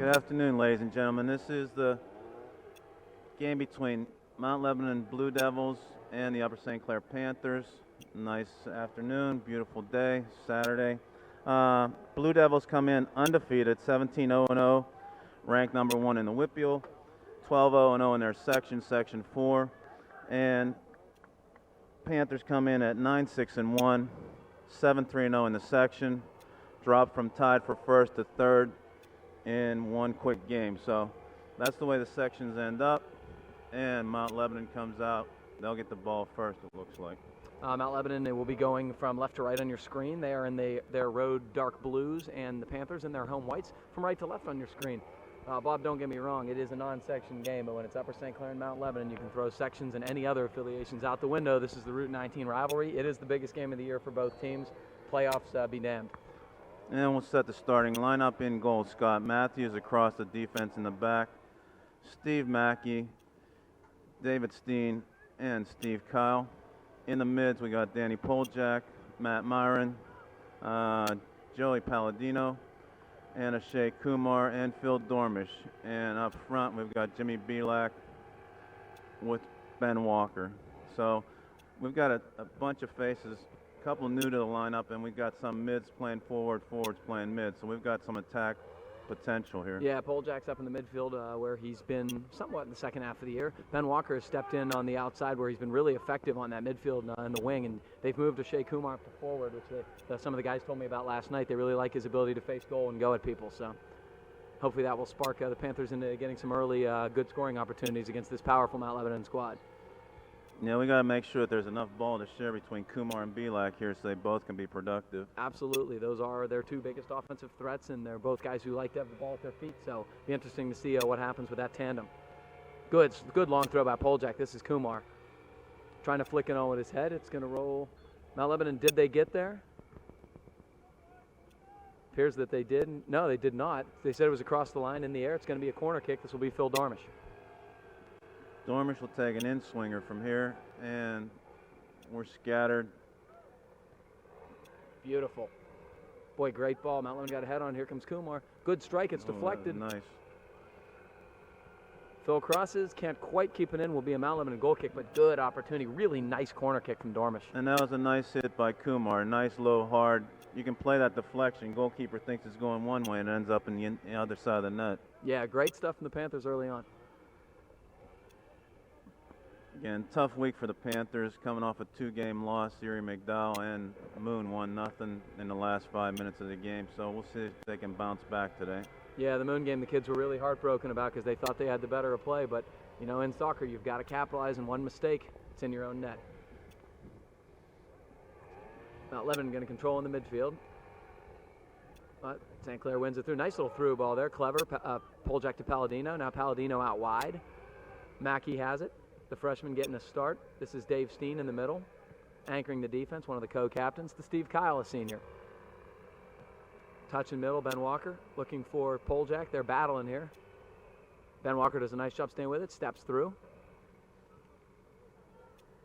Good afternoon, ladies and gentlemen. This is the game between Mount Lebanon Blue Devils and the Upper St. Clair Panthers. Nice afternoon, beautiful day, Saturday. Blue Devils come in undefeated, 17-0-0, ranked number 1 in the Whippeal, 12-0-0 in their section, Section 4. And Panthers come in at 9-6-1, 7-3-0 in the section, dropped from tied for first to third in one quick game. So that's the way the sections end up, and Mount Lebanon comes out. They'll get the ball first, it looks like. Mount Lebanon, they will be going from left to right on your screen. They are in their road dark blues, and the Panthers in their home whites from right to left on your screen. Bob, don't get me wrong, it is a non-section game, but when it's Upper St. Clair and Mount Lebanon, you can throw sections and any other affiliations out the window. This is the Route 19 rivalry. It is the biggest game of the year for both teams. Playoffs be damned. And we'll set the starting lineup. In goal, Scott Matthews. Across the defense in the back, Steve Mackey, David Steen, and Steve Kyle. In the mids, we got Danny Poljak, Matt Myron, Joey Palladino, Anna Shea Kumar, and Phil Dormish. And up front, we've got Jimmy Belak with Ben Walker. So we've got a bunch of faces, a couple new to the lineup, and we've got some mids playing forward, forwards playing mid. So we've got some attack potential here. Yeah, Poljak's up in the midfield where he's been somewhat in the second half of the year. Ben Walker has stepped in on the outside where he's been really effective on that midfield in the wing, and they've moved Shea Kumar up to forward, which some of the guys told me about last night. They really like his ability to face goal and go at people, so hopefully that will spark the Panthers into getting some early good scoring opportunities against this powerful Mount Lebanon squad. Yeah, we got to make sure that there's enough ball to share between Kumar and Belak here so they both can be productive. Absolutely. Those are their two biggest offensive threats, and they're both guys who like to have the ball at their feet, so it'll be interesting to see what happens with that tandem. Good long throw by Poljak. This is Kumar. Trying to flick it on with his head. It's going to roll. Mount Lebanon, did they get there? Appears that they did. No, they did not. They said it was across the line in the air. It's going to be a corner kick. This will be Phil Dormish. Dormish will take an in-swinger from here, and we're scattered. Beautiful. Boy, great ball. Mount Lebanon got a head on. Here comes Kumar. Good strike. It's deflected. Nice. Phil crosses. Can't quite keep it in. Will be a Mount Lebanon goal kick, but good opportunity. Really nice corner kick from Dormish. And that was a nice hit by Kumar. Nice, low, hard. You can play that deflection. Goalkeeper thinks it's going one way and it ends up in the other side of the net. Yeah, great stuff from the Panthers early on. Again, tough week for the Panthers, coming off a 2-game loss. Erie McDowell and Moon 1-0 in the last 5 minutes of the game, so we'll see if they can bounce back today. Yeah, the Moon game the kids were really heartbroken about because they thought they had the better of play, but you know, in soccer you've got to capitalize, and one mistake, it's in your own net. Mount Lebanon going to control in the midfield, but St. Clair wins it through. Nice little through ball there, clever. Poljak to Palladino. Now Palladino out wide. Mackey has it. The freshman getting a start. This is Dave Steen in the middle, anchoring the defense, one of the co-captains. To Steve Kyle, a senior. Touch in middle, Ben Walker looking for Poljak. They're battling here. Ben Walker does a nice job staying with it, steps through.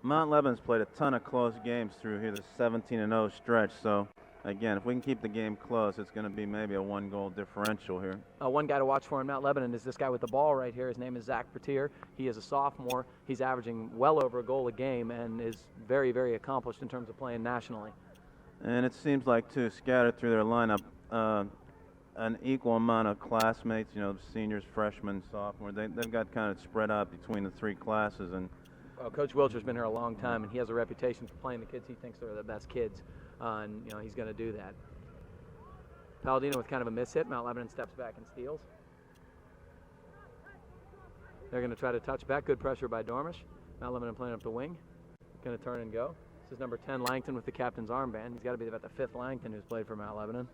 Mount Lebanon's played a ton of close games through here, this 17-0 stretch, so again, if we can keep the game close, it's going to be maybe a 1-goal differential here. One guy to watch for in Mount Lebanon is this guy with the ball right here. His name is Zach Petier. He is a sophomore. He's averaging well over a goal a game and is very, very accomplished in terms of playing nationally. And it seems like, too, scattered through their lineup, an equal amount of classmates, you know, seniors, freshmen, sophomores. They've got kind of spread out between the three classes. And Coach Wilcher's been here a long time, and he has a reputation for playing the kids he thinks are the best kids. And you know, he's going to do that. Palladino with kind of a miss hit. Mount Lebanon steps back and steals. They're going to try to touch back. Good pressure by Dormish. Mount Lebanon playing up the wing. Going to turn and go. This is number 10 Langton with the captain's armband. He's got to be about the 5th Langton who's played for Mount Lebanon.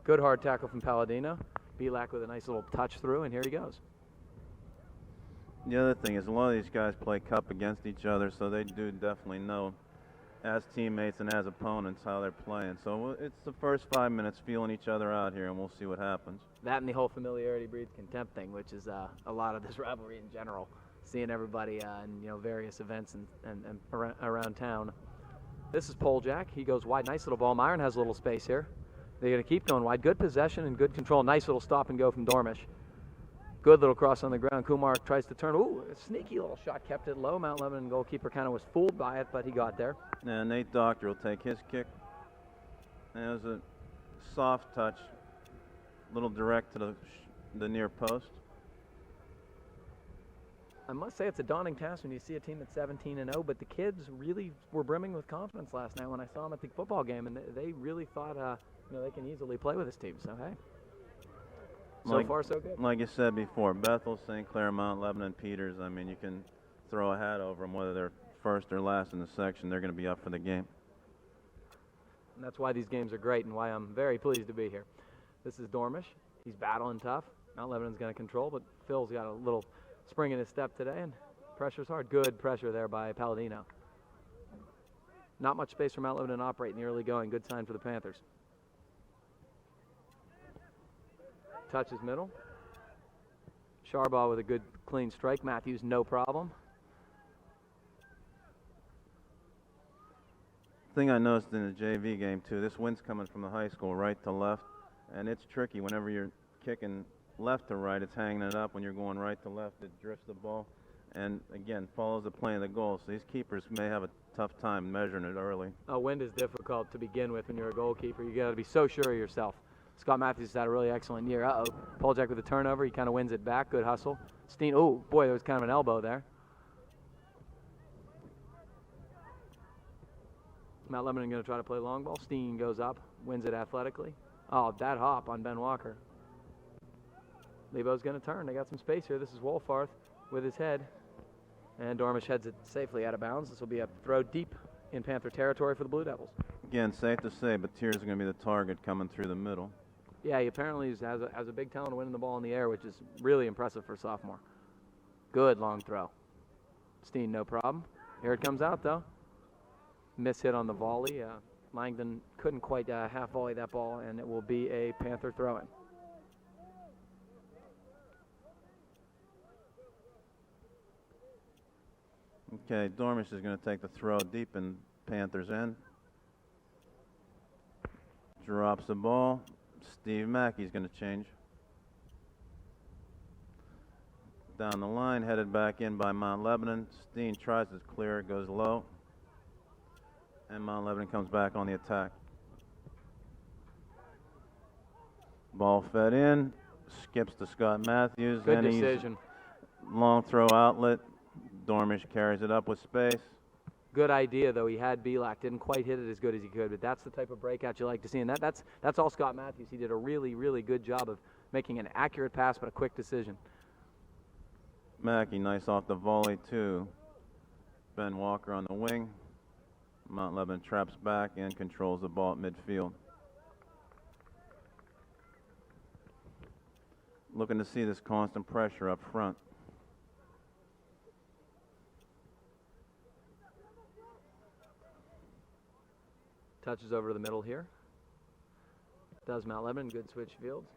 Good hard tackle from Palladino. Belak with a nice little touch through, and here he goes. The other thing is a lot of these guys play cup against each other, so they do definitely know as teammates and as opponents how they're playing. So it's the first 5 minutes feeling each other out here, and we'll see what happens. That and the whole familiarity breeds contempt thing, which is a lot of this rivalry in general. Seeing everybody in various events and around town. This is Poljak. He goes wide. Nice little ball. Myron has a little space here. They're going to keep going wide. Good possession and good control. Nice little stop and go from Dormish. Good little cross on the ground. Kumar tries to turn. Ooh, a sneaky little shot. Kept it low. Mount Lebanon goalkeeper kind of was fooled by it, but he got there. And Nate Doctor will take his kick. And it was a soft touch, little direct to the near post. I must say it's a daunting task when you see a team that's 17-0, but the kids really were brimming with confidence last night when I saw them at the football game, and they really thought they can easily play with this team. So, hey, so far so good. Like you said before, Bethel, St. Clair, Mount Lebanon, Peters, I mean, you can throw a hat over them, whether they're first or last in the section, they're going to be up for the game. And that's why these games are great and why I'm very pleased to be here. This is Dormish. He's battling tough. Mount Lebanon's going to control, but Phil's got a little spring in his step today, and pressure's hard. Good pressure there by Palladino. Not much space for Mount Lebanon to operate in the early going. Good sign for the Panthers. Touches middle. Sharbaugh with a good clean strike. Matthews no problem. Thing I noticed in the JV game too, this wind's coming from the high school right to left, and it's tricky whenever you're kicking left to right, it's hanging it up. When you're going right to left, it drifts the ball, and again follows the plane of the goal. So these keepers may have a tough time measuring it early. Wind is difficult to begin with when you're a goalkeeper. You got to be so sure of yourself. Scott Matthews has had a really excellent year. Poljack with a turnover. He kind of wins it back. Good hustle. Steen. Oh boy, there was kind of an elbow there. Mount Lebanon going to try to play long ball. Steen goes up, wins it athletically. Oh, that hop on Ben Walker. Lebo's going to turn. They got some space here. This is Wolfarth with his head. And Dormish heads it safely out of bounds. This will be a throw deep in Panther territory for the Blue Devils. Again, safe to say, but Tiers is going to be the target coming through the middle. Yeah, he apparently has a big talent of winning the ball in the air, which is really impressive for a sophomore. Good long throw. Steen, no problem. Here it comes out, though. Miss hit on the volley. Langdon couldn't quite half volley that ball, and it will be a Panther throw-in. Okay, Dormish is going to take the throw deep in Panthers' end. Drops the ball. Steve Mackey's going to change. Down the line, headed back in by Mount Lebanon. Steen tries to clear it, goes low. And Mount Lebanon comes back on the attack. Ball fed in, skips to Scott Matthews. Good decision. Long throw outlet. Dormish carries it up with space. Good idea, though. He had Belak. Didn't quite hit it as good as he could, but that's the type of breakout you like to see. And that's all Scott Matthews. He did a really, really good job of making an accurate pass, but a quick decision. Mackey, nice off the volley, too. Ben Walker on the wing. Mount Lebanon traps back and controls the ball at midfield. Looking to see this constant pressure up front. Touches over to the middle here. Does Mount Lebanon. Good switch fields.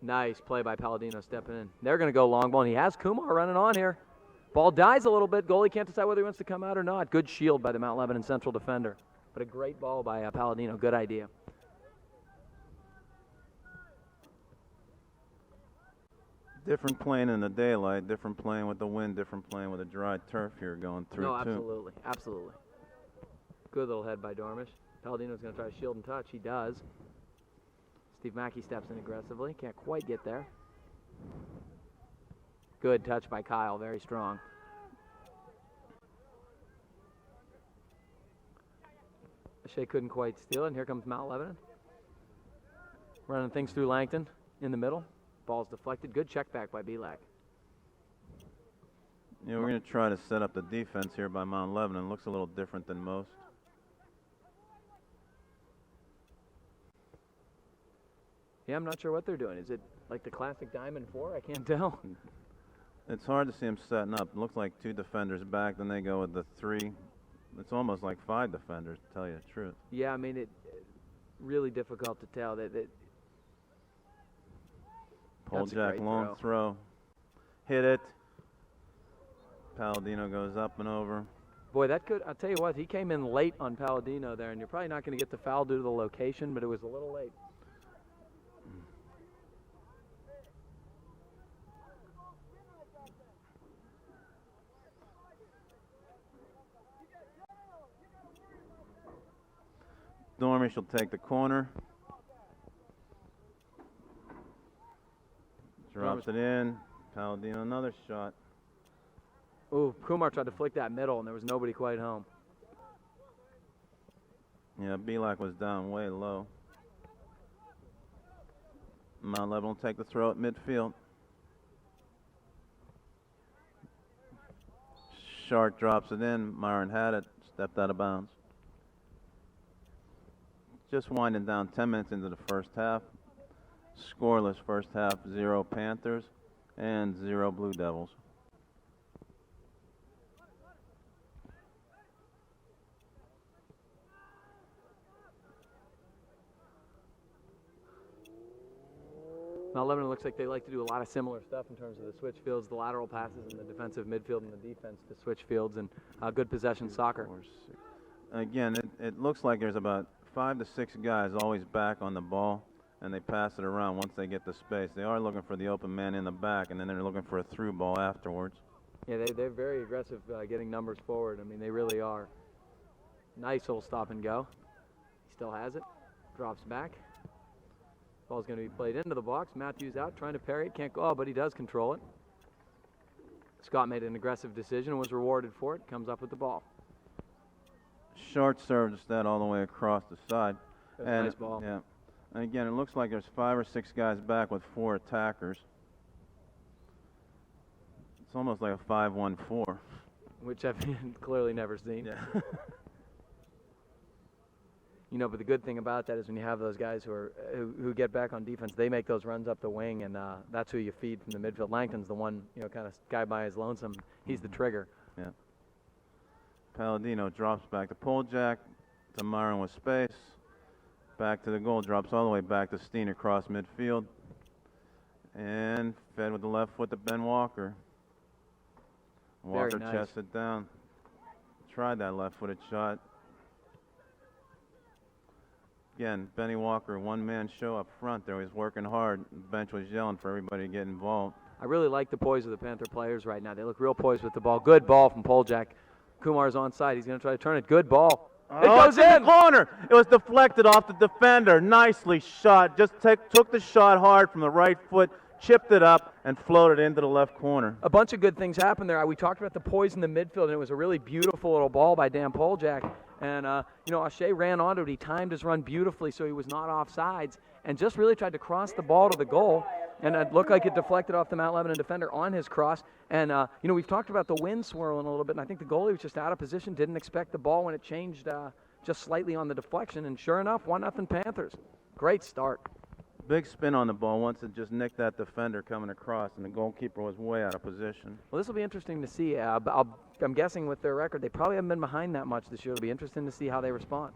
Nice play by Palladino stepping in. They're going to go long ball, and he has Kumar running on here. Ball dies a little bit. Goalie can't decide whether he wants to come out or not. Good shield by the Mount Lebanon central defender. But a great ball by Palladino. Good idea. Different playing in the daylight, different playing with the wind, different playing with a dry turf here going through, No, too. absolutely. Absolutely. Good little head by Dormish. Palladino's going to try to shield and touch. He does. Steve Mackey steps in aggressively. Can't quite get there. Good touch by Kyle. Very strong. Shea couldn't quite steal it, and here comes Mount Lebanon. Running things through Langton in the middle. Ball's deflected. Good check back by Belak. Yeah, we're going to try to set up the defense here by Mount Lebanon. Looks a little different than most. Yeah, I'm not sure what they're doing. Is it like the classic Diamond 4? I can't tell. It's hard to see them setting up. It looks like two defenders back, then they go with the three. It's almost like five defenders, to tell you the truth. Yeah, I mean, it really difficult to tell. Poljack, long throw. Hit it. Palladino goes up and over. Boy, that could, I'll tell you what, he came in late on Palladino there, and you're probably not going to get the foul due to the location, but it was a little late. Dormish will take the corner. Drops it in. Palladino another shot. Ooh, Kumar tried to flick that middle, and there was nobody quite home. Yeah, Belak was down way low. Mount Lebanon will take the throw at midfield. Shark drops it in. Myron had it. Stepped out of bounds. Just winding down 10 minutes into the first half. Scoreless first half, 0 Panthers and 0 Blue Devils. Now Lebanon looks like they like to do a lot of similar stuff in terms of the switch fields, the lateral passes, and the defensive midfield and the defense to switch fields, and good possession soccer. Again, it looks like there's about 5 to 6 guys always back on the ball, and they pass it around once they get the space. They are looking for the open man in the back, and then they're looking for a through ball afterwards. Yeah, they're very aggressive getting numbers forward. I mean, they really are. Nice little stop and go. He still has it. Drops back. Ball's going to be played into the box. Matthews out, trying to parry it. Can't go, but he does control it. Scott made an aggressive decision and was rewarded for it. Comes up with the ball. Short serve instead all the way across the side. That's a nice ball. Yeah. And again, it looks like there's 5 or 6 guys back with 4 attackers. It's almost like a 5-1-4. Which I've clearly never seen. Yeah. You know, but the good thing about that is when you have those guys who get back on defense, they make those runs up the wing, and that's who you feed from the midfield. Langton's the one, you know, kind of guy by his lonesome. He's the trigger. Yeah. Palladino drops back to Poljak, to Myron with space. Back to the goal, drops all the way back to Steen across midfield. And fed with the left foot to Ben Walker. Walker chests it down. Tried that left-footed shot. Again, Benny Walker, one-man show up front there. He was working hard. The bench was yelling for everybody to get involved. I really like the poise of the Panther players right now. They look real poised with the ball. Good ball from Poljak. Kumar's onside. He's going to try to turn it. Good ball. It goes in. The corner. It was deflected off the defender. Nicely shot. Just took the shot hard from the right foot, chipped it up, and floated into the left corner. A bunch of good things happened there. We talked about the poise in the midfield, and it was a really beautiful little ball by Dan Poljak. And, you know, Ashe ran onto it. He timed his run beautifully so he was not off sides and just really tried to cross the ball to the goal. And it looked like it deflected off the Mount Lebanon defender on his cross. And, you know, we've talked about the wind swirling a little bit, and I think the goalie was just out of position, didn't expect the ball when it changed just slightly on the deflection. And sure enough, 1-0 Panthers. Great start. Big spin on the ball once it just nicked that defender coming across, and the goalkeeper was way out of position. Well, this will be interesting to see. I'm guessing with their record, they probably haven't been behind that much this year. It'll be interesting to see how they respond.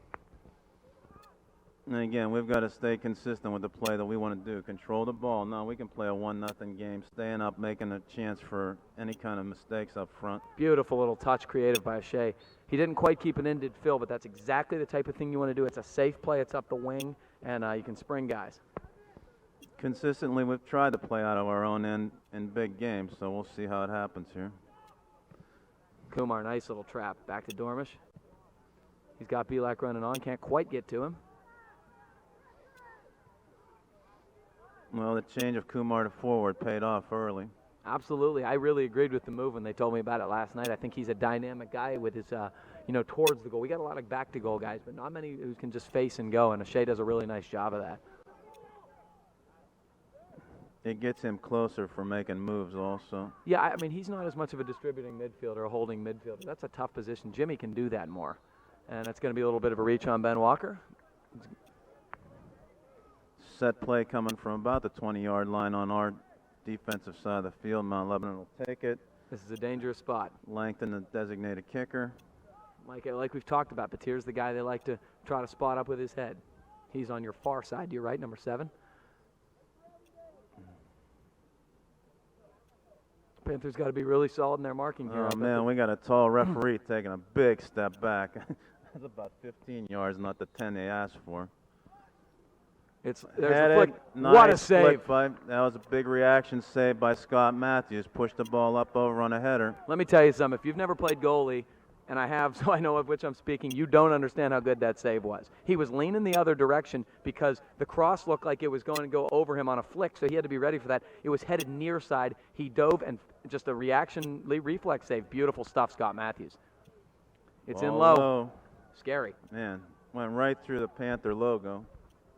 And again, we've got to stay consistent with the play that we want to do. Control the ball. No, we can play a 1-0 game, staying up, making a chance for any kind of mistakes up front. Beautiful little touch creative by Ashe. He didn't quite keep it in, did Phil, but that's exactly the type of thing you want to do. It's a safe play. It's up the wing, and you can spring guys. Consistently, we've tried to play out of our own end in big games, so we'll see how it happens here. Kumar, nice little trap. Back to Dormish. He's got Belak running on. Can't quite get to him. Well, the change of Kumar to forward paid off early. Absolutely. I really agreed with the move when they told me about it last night. I think he's a dynamic guy with his, you know, towards the goal. We got a lot of back-to-goal guys, but not many who can just face and go, and Ashe does a really nice job of that. It gets him closer for making moves also. Yeah, I mean, he's not as much of a distributing midfielder or holding midfielder. That's a tough position. Jimmy can do that more. And it's going to be a little bit of a reach on Ben Walker. Set play coming from about the 20-yard line on our defensive side of the field. Mount Lebanon will take it. This is a dangerous spot. Langton, the designated kicker. Like we've talked about, Batir's the guy they like to try to spot up with his head. He's on your far side to your right, number 7. Panthers got to be really solid in their marking here. Oh, man, we got a tall referee taking a big step back. That's about 15 yards, not the 10 they asked for. There's a flick. Nice What a save. that was a big reaction save by Scott Matthews. Pushed the ball up over on a header. Let me tell you something. If you've never played goalie, and I have, so I know of which I'm speaking, you don't understand how good that save was. He was leaning the other direction because the cross looked like it was going to go over him on a flick, so he had to be ready for that. It was headed near side. He dove, and just a reaction reflex save. Beautiful stuff, Scott Matthews. It's in low. Scary. Man, went right through the Panther logo.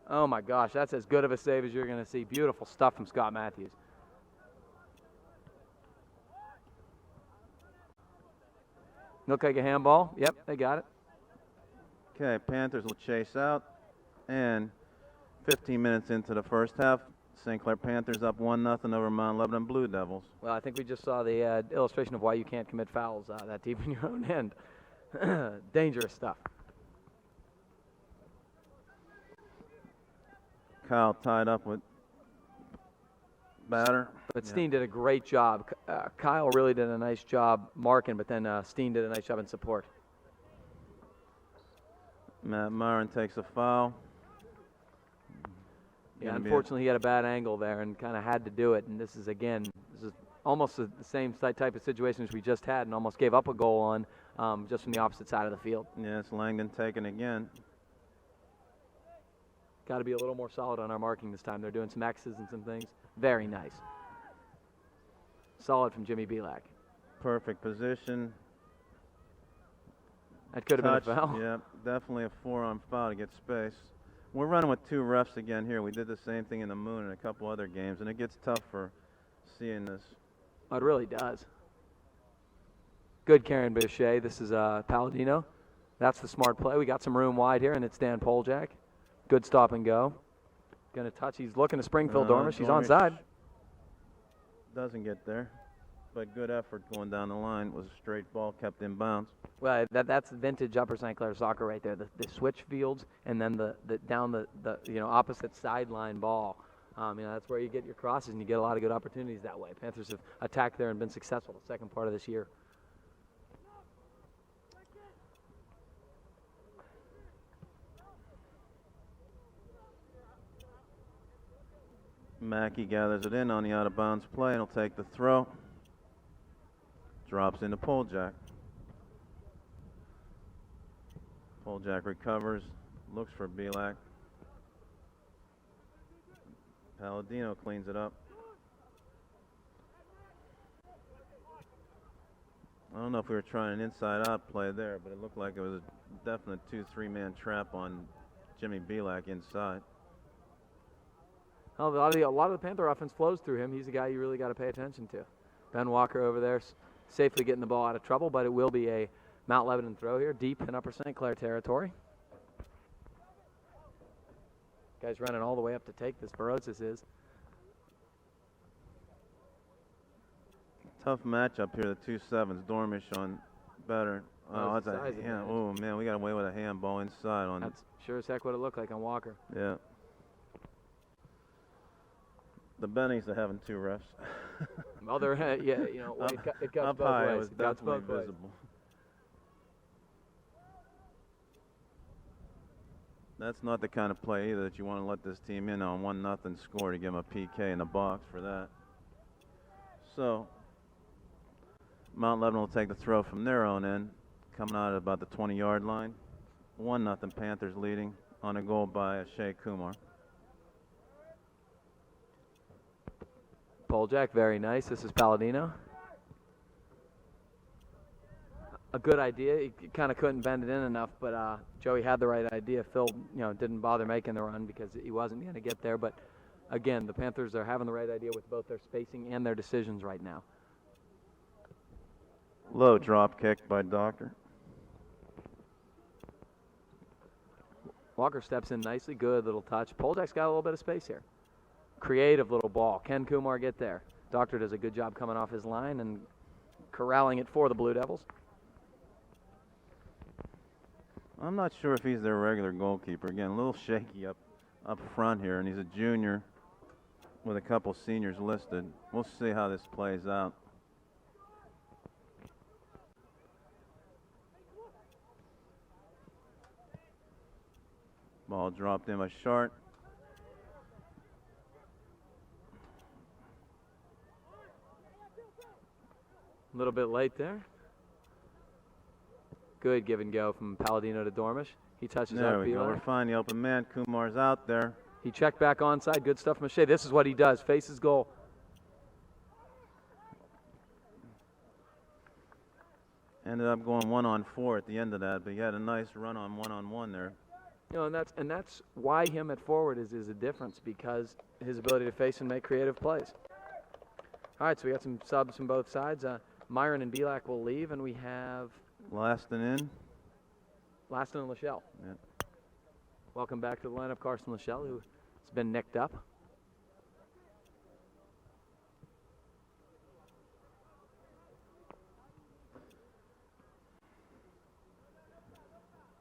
Oh, my gosh. That's as good of a save as you're going to see. Beautiful stuff from Scott Matthews. Look like a handball. Yep, they got it. Okay, Panthers will chase out. And 15 minutes into the first half, St. Clair Panthers up 1-0 over Mount Lebanon Blue Devils. Well, I think we just saw the illustration of why you can't commit fouls that deep in your own end. Dangerous stuff. Kyle tied up with batter. But Steen did a great job. Kyle really did a nice job marking, but then Steen did a nice job in support. Matt Myron takes a foul. Yeah, unfortunately he had a bad angle there and kind of had to do it. And this is almost the same type of situation as we just had and almost gave up a goal on just from the opposite side of the field. Yeah, it's Langdon taken again. Got to be a little more solid on our marking this time. They're doing some X's and some things. Very nice. Solid from Jimmy Belak. Perfect position. That could have been a foul. Yeah, definitely a four-on foul to get space. We're running with two refs again here. We did the same thing in the Moon and a couple other games, and it gets tough for seeing this. Oh, it really does. Good Karen Boucher. This is Palladino. That's the smart play. We got some room wide here, and it's Dan Poljak. Good stop and go. Going to touch. He's looking to Springfield Dormish. He's onside. Doesn't get there, but good effort going down the line. It was a straight ball, kept in bounds. Well, that's vintage Upper St. Clair soccer right there. The switch fields and then the down the opposite sideline ball. That's where you get your crosses and you get a lot of good opportunities that way. Panthers have attacked there and been successful the second part of this year. Mackey gathers it in on the out-of-bounds play and he'll take the throw. Drops into Poljak. Poljak recovers, looks for Belak. Palladino cleans it up. I don't know if we were trying an inside-out play there, but it looked like it was a definite 2-3-man trap on Jimmy Belak inside. Well, a lot of the Panther offense flows through him. He's a guy you really got to pay attention to. Ben Walker over there safely getting the ball out of trouble, but it will be a Mount Lebanon throw here, deep in Upper St. Clair territory. Guy's running all the way up to take this. Barozis is. Tough matchup here, the 2-7s. Dormish on better. Oh, that's a hand. Oh, man, we got away with a handball inside on. That's sure as heck what it looked like on Walker. Yeah. The Bennies are having two refs. Well, they're it cuts up both high, ways. it was It cuts definitely both ways. visible. That's not the kind of play either that you want to let this team in on 1-0 score to give them a PK in the box for that. So Mount Lebanon will take the throw from their own end, coming out at about the 20-yard line. 1-0 Panthers leading on a goal by Shea Kumar. Poljak, very nice. This is Palladino. A good idea. He kind of couldn't bend it in enough, but Joey had the right idea. Phil, didn't bother making the run because he wasn't going to get there. But again, the Panthers are having the right idea with both their spacing and their decisions right now. Low drop kick by Doctor. Walker steps in nicely. Good little touch. Poljak's got a little bit of space here. Creative little ball. Can Kumar get there? Doctor does a good job coming off his line and corralling it for the Blue Devils. I'm not sure if he's their regular goalkeeper. Again, a little shaky up front here, and he's a junior with a couple seniors listed. We'll see how this plays out. Ball dropped in by Short. A little bit late there. Good give and go from Palladino to Dormish. He touches There up we go. Belak. We're finding the open man. Kumar's out there. He checked back onside. Good stuff from Shea. This is what he does. Faces goal. Ended up going 1-on-4 at the end of that, but he had a nice run on 1-on-1 there. You know, and that's why him at forward is a difference, because his ability to face and make creative plays. All right, so we got some subs from both sides. Myron and Belak will leave, and we have Laston in. Laston and Lachelle. Yeah. Welcome back to the lineup, Carson Lachelle, who has been nicked up.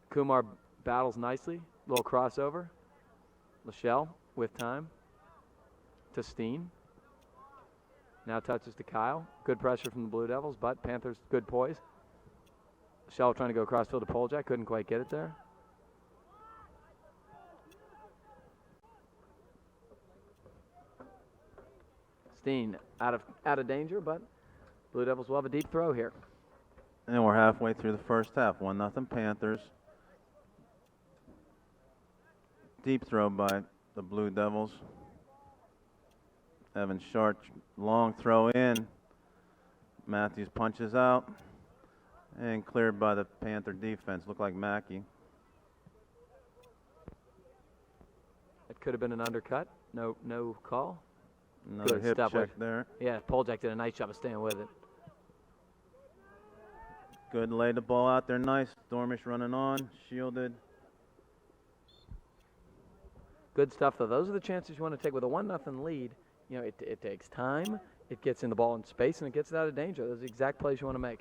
Kumar battles nicely. Little crossover. Lachelle with time to Steen. Now touches to Kyle. Good pressure from the Blue Devils, but Panthers good poise. Lachelle trying to go cross field to Poljak. Couldn't quite get it there. Steen out of danger, but Blue Devils will have a deep throw here. And we're halfway through the first half. 1-0 Panthers. Deep throw by the Blue Devils. Evan Short, long throw in. Matthews punches out. And cleared by the Panther defense. Looked like Mackey. It could have been an undercut. No call. Another Good hip stop check with- there. Yeah, Poljak did a nice job of staying with it. Good, laid the ball out there nice. Dormish running on, shielded. Good stuff, though. Those are the chances you want to take with a 1-0 lead. You know, it takes time. It gets in the ball in space, and it gets it out of danger. Those are the exact plays you want to make.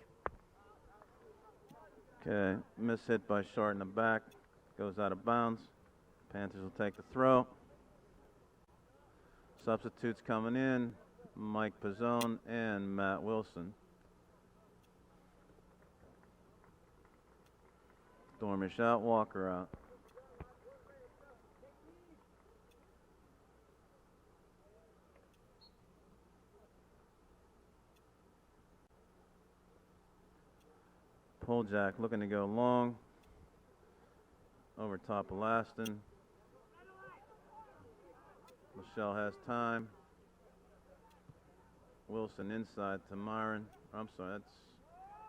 Okay, miss hit by Short in the back. Goes out of bounds. Panthers will take the throw. Substitutes coming in. Mike Pizzone and Matt Wilson. Dormish out, Walker out. Poljak looking to go long. Over top of Laston. Michelle has time. Wilson inside to Myron. I'm sorry, that's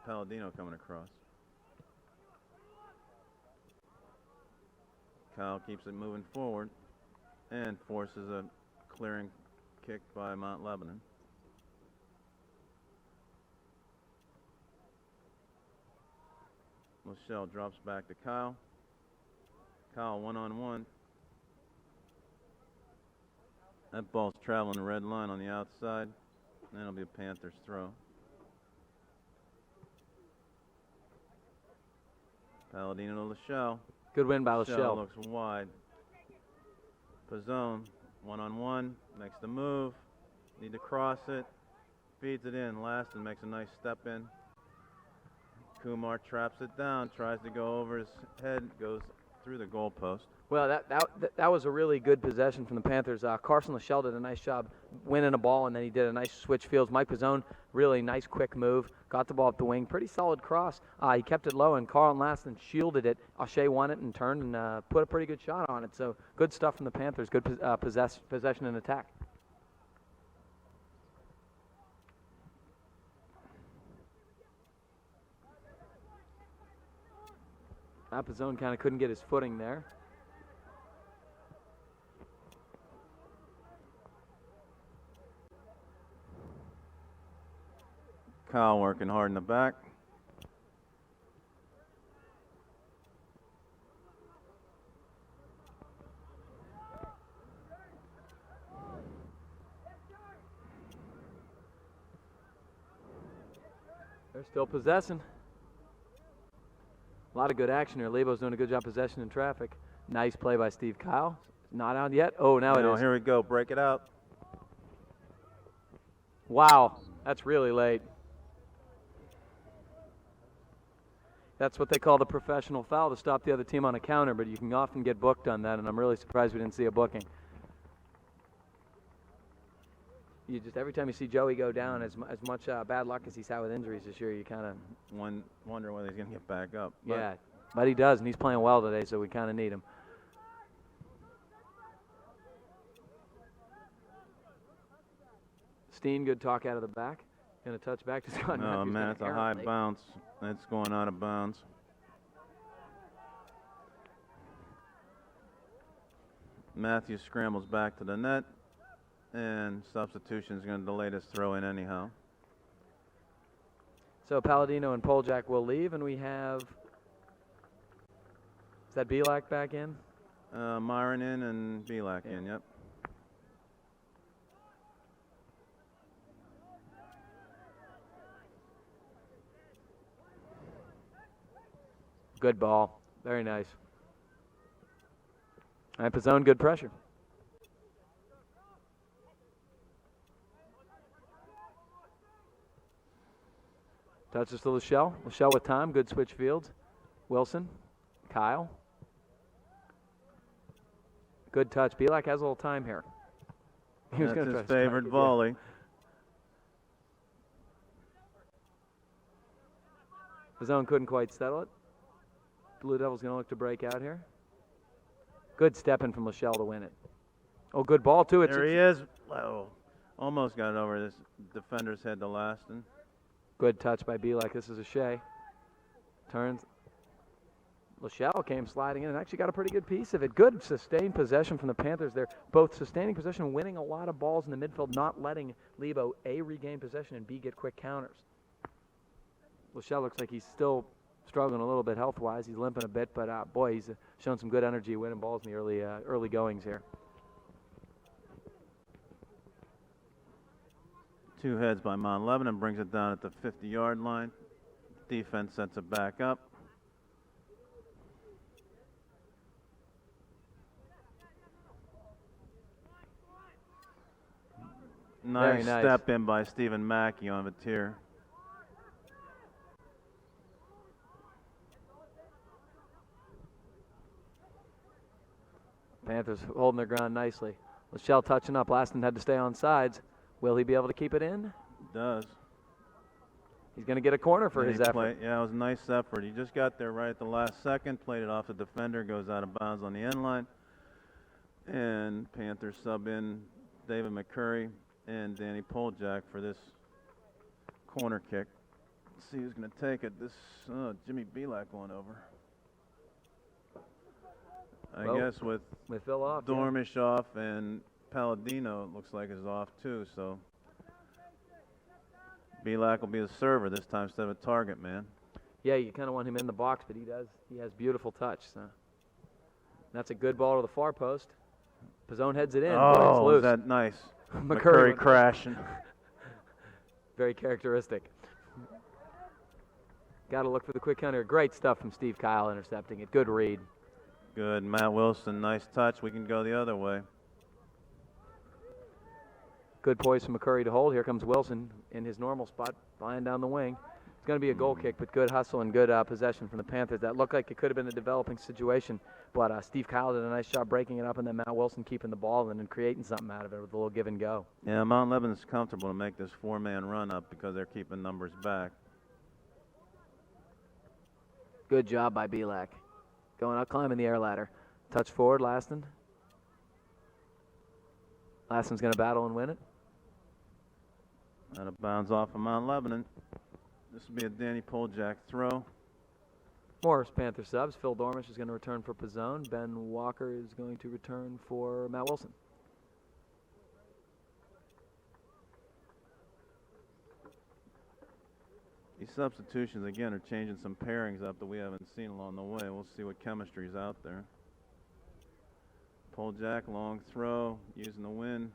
Palladino coming across. Kyle keeps it moving forward and forces a clearing kick by Mount Lebanon. Michelle drops back to Kyle. Kyle 1-on-1. That ball's traveling the red line on the outside. And it'll be a Panthers throw. Palladino to Lachelle. Good win by Lachelle Lachelle. looks wide. Pizzone 1-on-1. Makes the move. Need to cross it. Feeds it in. Laston makes a nice step in. Kumar traps it down. Tries to go over his head. Goes through the goalpost. Well, that was a really good possession from the Panthers. Carson Lachelle did a nice job winning a ball, and then he did a nice switch fields. Mike Pizzone, really nice quick move. Got the ball up the wing. Pretty solid cross. He kept it low, and Carl Laston shielded it. Shea won it and turned and put a pretty good shot on it. So good stuff from the Panthers. Good possession and attack. Pizzone kind of couldn't get his footing there. Kyle working hard in the back. They're still possessing. A lot of good action here. Lebo's doing a good job possession in traffic. Nice play by Steve Kyle. Not out yet. Oh, now it is. Here we go. Break it out. Wow, that's really late. That's what they call the professional foul, to stop the other team on a counter, but you can often get booked on that, and I'm really surprised we didn't see a booking. You just, every time you see Joey go down, as much bad luck as he's had with injuries this year, you kind of wonder whether he's going to get back up. Yeah, but he does, and he's playing well today, so we kind of need him. Steen, good talk out of the back. Going to touch back to Scott. Oh, man, it's a high bounce. It's going out of bounds. Matthews scrambles back to the net, and substitution is going to delay this throw in anyhow. So Palladino and Poljak will leave, and we have, is that Belak back in? Myron in and Belak in, yep. Good ball. Very nice. All right, Pizzone, good pressure. Touches to Lachelle. Lachelle with time. Good switch fields. Wilson. Kyle. Good touch. Belak has a little time here. He was That's his favorite volley. Pizzone couldn't quite settle it. Blue Devils going to look to break out here. Good step in from Lachelle to win it. Oh, good ball, too. There he is. Oh, almost got it over this defender's head to Laston. Good touch by Belak. This is a Shea. Turns. Lachelle came sliding in and actually got a pretty good piece of it. Good sustained possession from the Panthers there. Both sustaining possession, winning a lot of balls in the midfield, not letting Lebo, A, regain possession, and B, get quick counters. Lachelle looks like he's still struggling a little bit health-wise. He's limping a bit, but boy, he's shown some good energy winning balls in the early goings here. Two heads by Mount Lebanon, brings it down at the 50-yard line. Defense sets it back up. Nice step in by Stephen Mackey on Vatir. Panthers holding their ground nicely. Lachelle touching up. Laston had to stay on sides. Will he be able to keep it in? He does. He's going to get a corner for his effort. Yeah, it was a nice effort. He just got there right at the last second, played it off the defender, goes out of bounds on the end line. And Panthers sub in David McCurry and Danny Poljak for this corner kick. Let's see who's going to take it. This Jimmy Belak going over. I guess with Phil off, Dormish off and Palladino, it looks like is off too. So Belak will be the server this time instead of a target man. Yeah, you kind of want him in the box, but he does. He has beautiful touch. So that's a good ball to the far post. Pizzone heads it in. Oh, is that nice? McCurry crashing. Very characteristic. Got to look for the quick counter. Great stuff from Steve Kyle intercepting it. Good read. Good. Matt Wilson, nice touch. We can go the other way. Good poise from McCurry to hold. Here comes Wilson in his normal spot, flying down the wing. It's going to be a goal kick, but good hustle and good possession from the Panthers. That looked like it could have been a developing situation, but Steve Kyle did a nice job breaking it up, and then Matt Wilson keeping the ball and then creating something out of it with a little give and go. Yeah, Mount Lebanon's comfortable to make this four-man run up because they're keeping numbers back. Good job by Belak. Going up, climbing the air ladder. Touch forward, Laston. Laston's going to battle and win it. Out of bounds off of Mount Lebanon. This will be a Danny Poljak throw. More Panther subs. Phil Dormish is going to return for Pizzone. Ben Walker is going to return for Matt Wilson. These substitutions, again, are changing some pairings up that we haven't seen along the way. We'll see what chemistry's out there. Poljak, long throw, using the wind.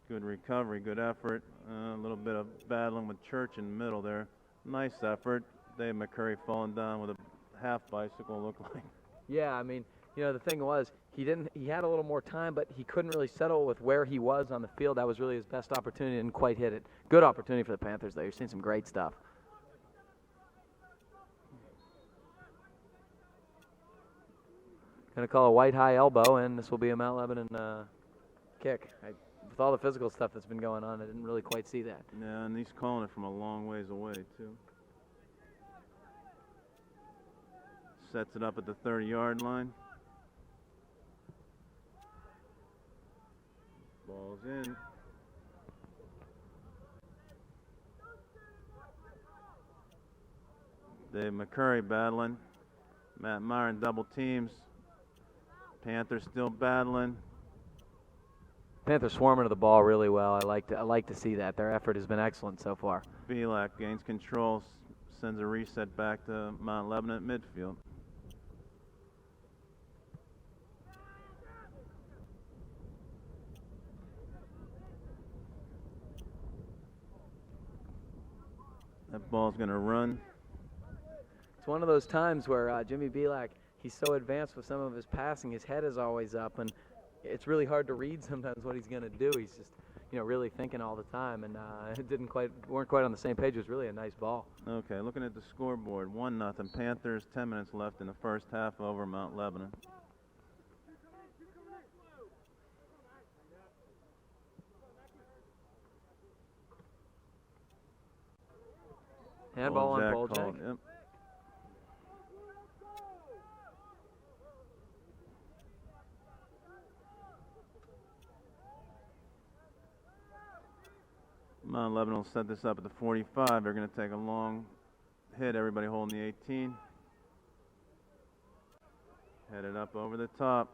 Good recovery, good effort. A little bit of battling with Church in the middle there. Nice effort. Dave McCurry falling down with a half bicycle, looked like. Yeah, I mean, you know, the thing was, He had a little more time, but he couldn't really settle with where he was on the field. That was really his best opportunity. Didn't quite hit it. Good opportunity for the Panthers, though. You're seeing some great stuff. Going to call a white high elbow, and this will be a Mount Lebanon kick. With all the physical stuff that's been going on, I didn't really quite see that. Yeah, and he's calling it from a long ways away, too. Sets it up at the 30-yard line. Ball's in. Dave McCurry battling. Matt Myron double teams. Panthers still battling. Panthers swarming to the ball really well. I like to see that. Their effort has been excellent so far. Belak gains control, sends a reset back to Mount Lebanon at midfield. That ball's going to run. It's one of those times where Jimmy Belak, he's so advanced with some of his passing, his head is always up, and it's really hard to read sometimes what he's going to do. He's just, really thinking all the time, and weren't quite on the same page. It was really a nice ball. Okay, looking at the scoreboard, 1-0 Panthers. 10 minutes left in the first half over Mount Lebanon. Handball on Boljak. Yep. Mount Lebanon will set this up at the 45. They're going to take a long hit. Everybody holding the 18. Headed up over the top.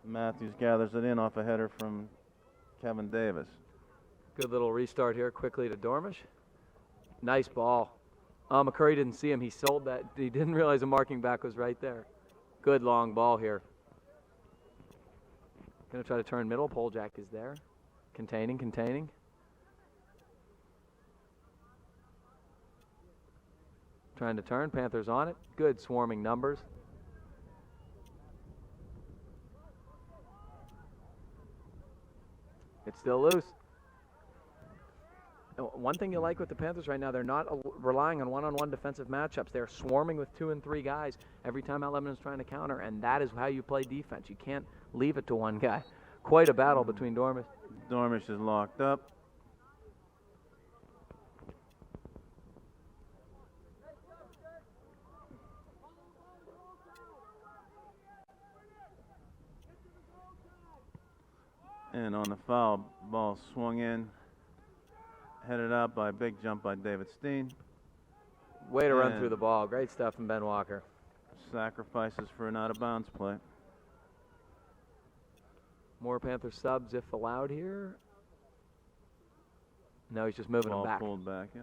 Matthews gathers it in off a header from Kevin Davis. Good little restart here quickly to Dormish. Nice ball. McCurry didn't see him. He sold that. He didn't realize the marking back was right there. Good long ball here. Going to try to turn middle. Boljak is there. Containing. Trying to turn. Panthers on it. Good swarming numbers. It's still loose. One thing you like with the Panthers right now, they're not relying on one-on-one defensive matchups. They're swarming with 2 and 3 guys every time Mount Lebanon's trying to counter, and that is how you play defense. You can't leave it to one guy. Quite a battle between Dormish. Dormish is locked up. And on the foul, ball swung in. Headed out by a big jump by David Steen. Way to run through the ball. Great stuff from Ben Walker. Sacrifices for an out-of-bounds play. More Panther subs if allowed here. No, he's just moving ball them back. Pulled back, yeah.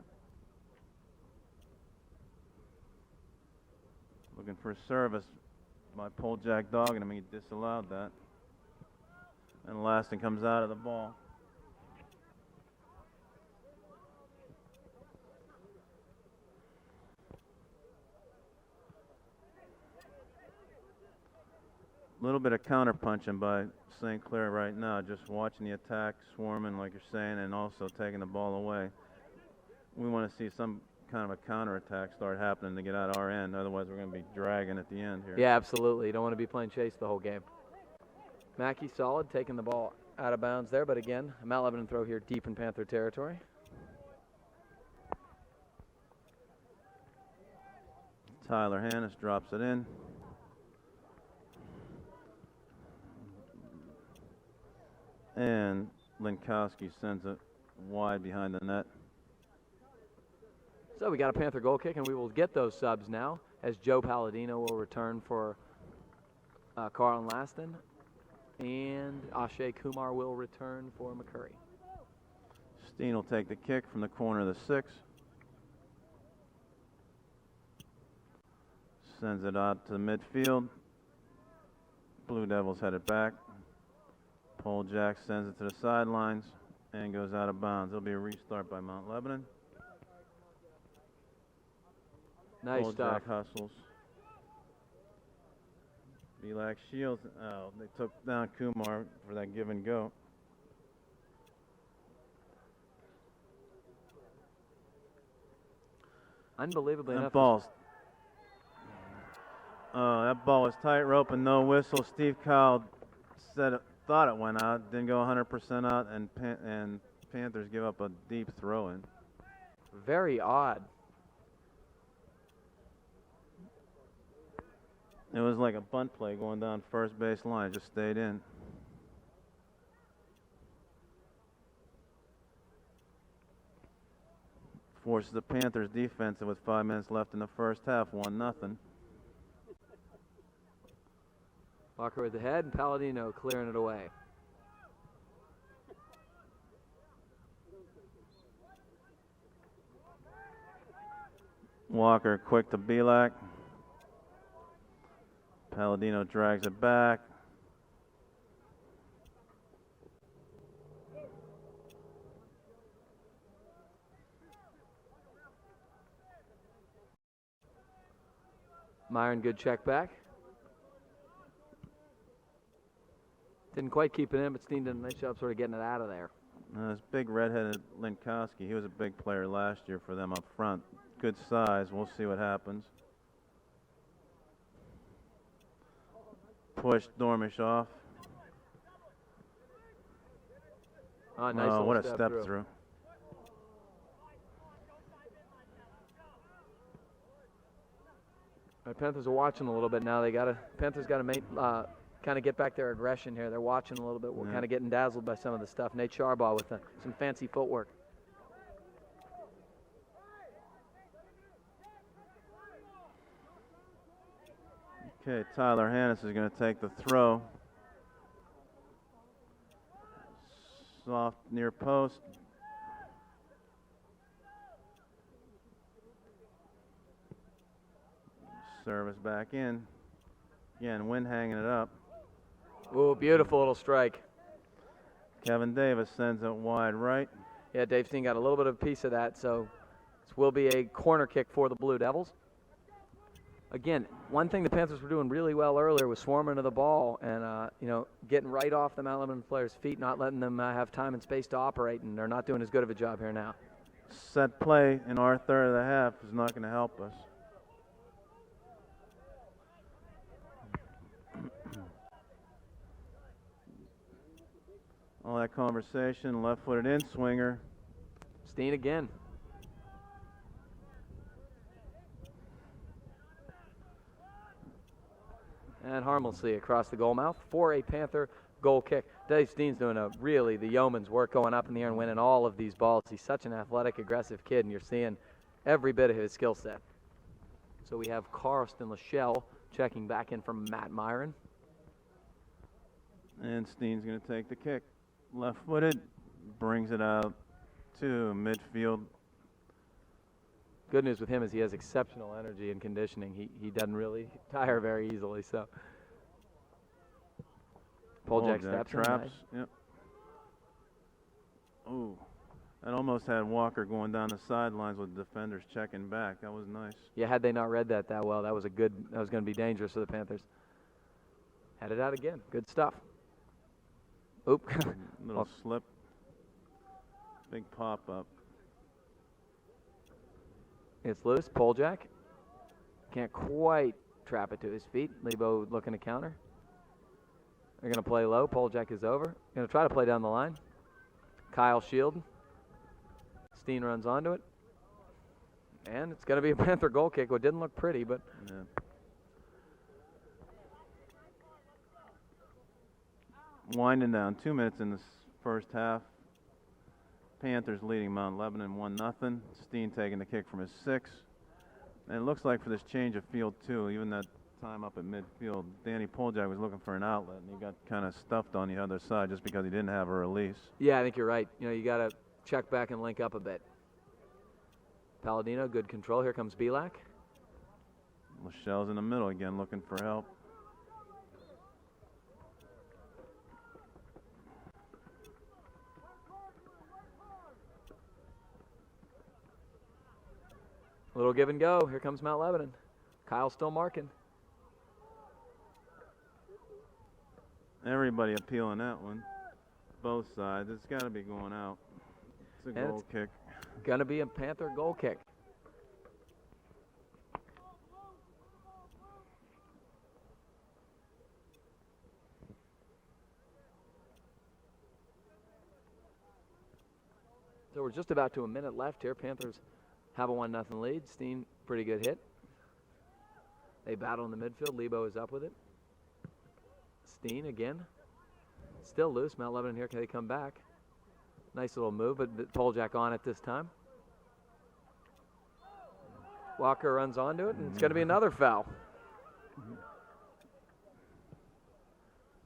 Looking for a service by Boljak dogging him. He disallowed that. And Laston comes out of the ball. A little bit of counter punching by St. Clair right now, just watching the attack, swarming like you're saying, and also taking the ball away. We want to see some kind of a counter attack start happening to get out our end. Otherwise, we're going to be dragging at the end here. Yeah, absolutely. You don't want to be playing chase the whole game. Mackey solid, taking the ball out of bounds there, but again, a Mount Lebanon throw here deep in Panther territory. Tyler Hannes drops it in. And Linkowski sends it wide behind the net. So we got a Panther goal kick, and we will get those subs now as Joe Palladino will return for Carlin Laston, and Ashay Kumar will return for McCurry. Steen will take the kick from the corner of the 6. Sends it out to midfield. Blue Devils headed back. Boljak sends it to the sidelines and goes out of bounds. It'll be a restart by Mount Lebanon. Nice stuff. Boljak hustles Belak Shields. Oh, they took down Kumar for that give and go. Unbelievably enough. That ball was tightrope and no whistle. Steve Kyle thought it went out, didn't go 100% out, and Panthers give up a deep throw in. Very odd. It was like a bunt play going down first base line. It just stayed in. Forces the Panthers defense with 5 minutes left in the first half, 1-0. Walker with the head and Palladino clearing it away. Walker quick to Belak. Palladino drags it back. Myron, good check back. Didn't quite keep it in, but Steen did a nice job sort of getting it out of there. This big redheaded Linkowski, he was a big player last year for them up front. Good size. We'll see what happens. Pushed Dormish off. Oh, nice what a step through. The Panthers are watching a little bit now. Panthers got to kind of get back their aggression here. They're watching a little bit. We're kind of getting dazzled by some of the stuff. Nate Charbaugh with some fancy footwork. Okay, Tyler Hannes is going to take the throw. Soft near post. Service back in. Again, Wynn hanging it up. Ooh, beautiful little strike. Kevin Davis sends it wide right. Yeah, Dave Steen got a little bit of a piece of that, so this will be a corner kick for the Blue Devils. Again, one thing the Panthers were doing really well earlier was swarming to the ball and, getting right off the Mount Lebanon players' feet, not letting them have time and space to operate, and they're not doing as good of a job here now. Set play in our third of the half is not going to help us. All that conversation, left-footed in swinger. Steen again. And harmlessly across the goal mouth for a Panther goal kick. Dave Steen's doing the yeoman's work going up in the air and winning all of these balls. He's such an athletic, aggressive kid, and you're seeing every bit of his skill set. So we have Carlston Lachelle checking back in from Matt Myron. And Steen's going to take the kick. Left-footed, brings it out to midfield. Good news with him is he has exceptional energy and conditioning. He doesn't really tire very easily. So Poljack steps traps. Yep. Ooh, that almost had Walker going down the sidelines with defenders checking back. That was nice. Yeah, had they not read that well, that was going to be dangerous for the Panthers. Had it out again. Good stuff. Oop. Little slip. Big pop up. It's loose. Poljack can't quite trap it to his feet. Lebo looking to counter. They're going to play low. Poljack is over. Going to try to play down the line. Kyle Shield. Steen runs onto it. And it's going to be a Panther goal kick. It didn't look pretty, but... Yeah. Winding down, 2 minutes in this first half. Panthers leading Mount Lebanon 1-0. Steen taking the kick from his 6. And it looks like for this change of field too, even that time up at midfield, Danny Poljack was looking for an outlet and he got kind of stuffed on the other side just because he didn't have a release. Yeah, I think you're right. You got to check back and link up a bit. Palladino, good control. Here comes Belak. Lachelle's in the middle again looking for help. Little give and go. Here comes Mount Lebanon. Kyle still marking. Everybody appealing that one. Both sides. It's got to be going out. It's a goal kick. Going to be a Panther goal kick. So we're just about to a minute left here. Panthers have a 1-0 lead. Steen, pretty good hit. They battle in the midfield. Lebo is up with it. Steen again. Still loose. Mount Lebanon here. Can they come back? Nice little move, but Poljak on it this time. Walker runs onto it, and it's going to be another foul.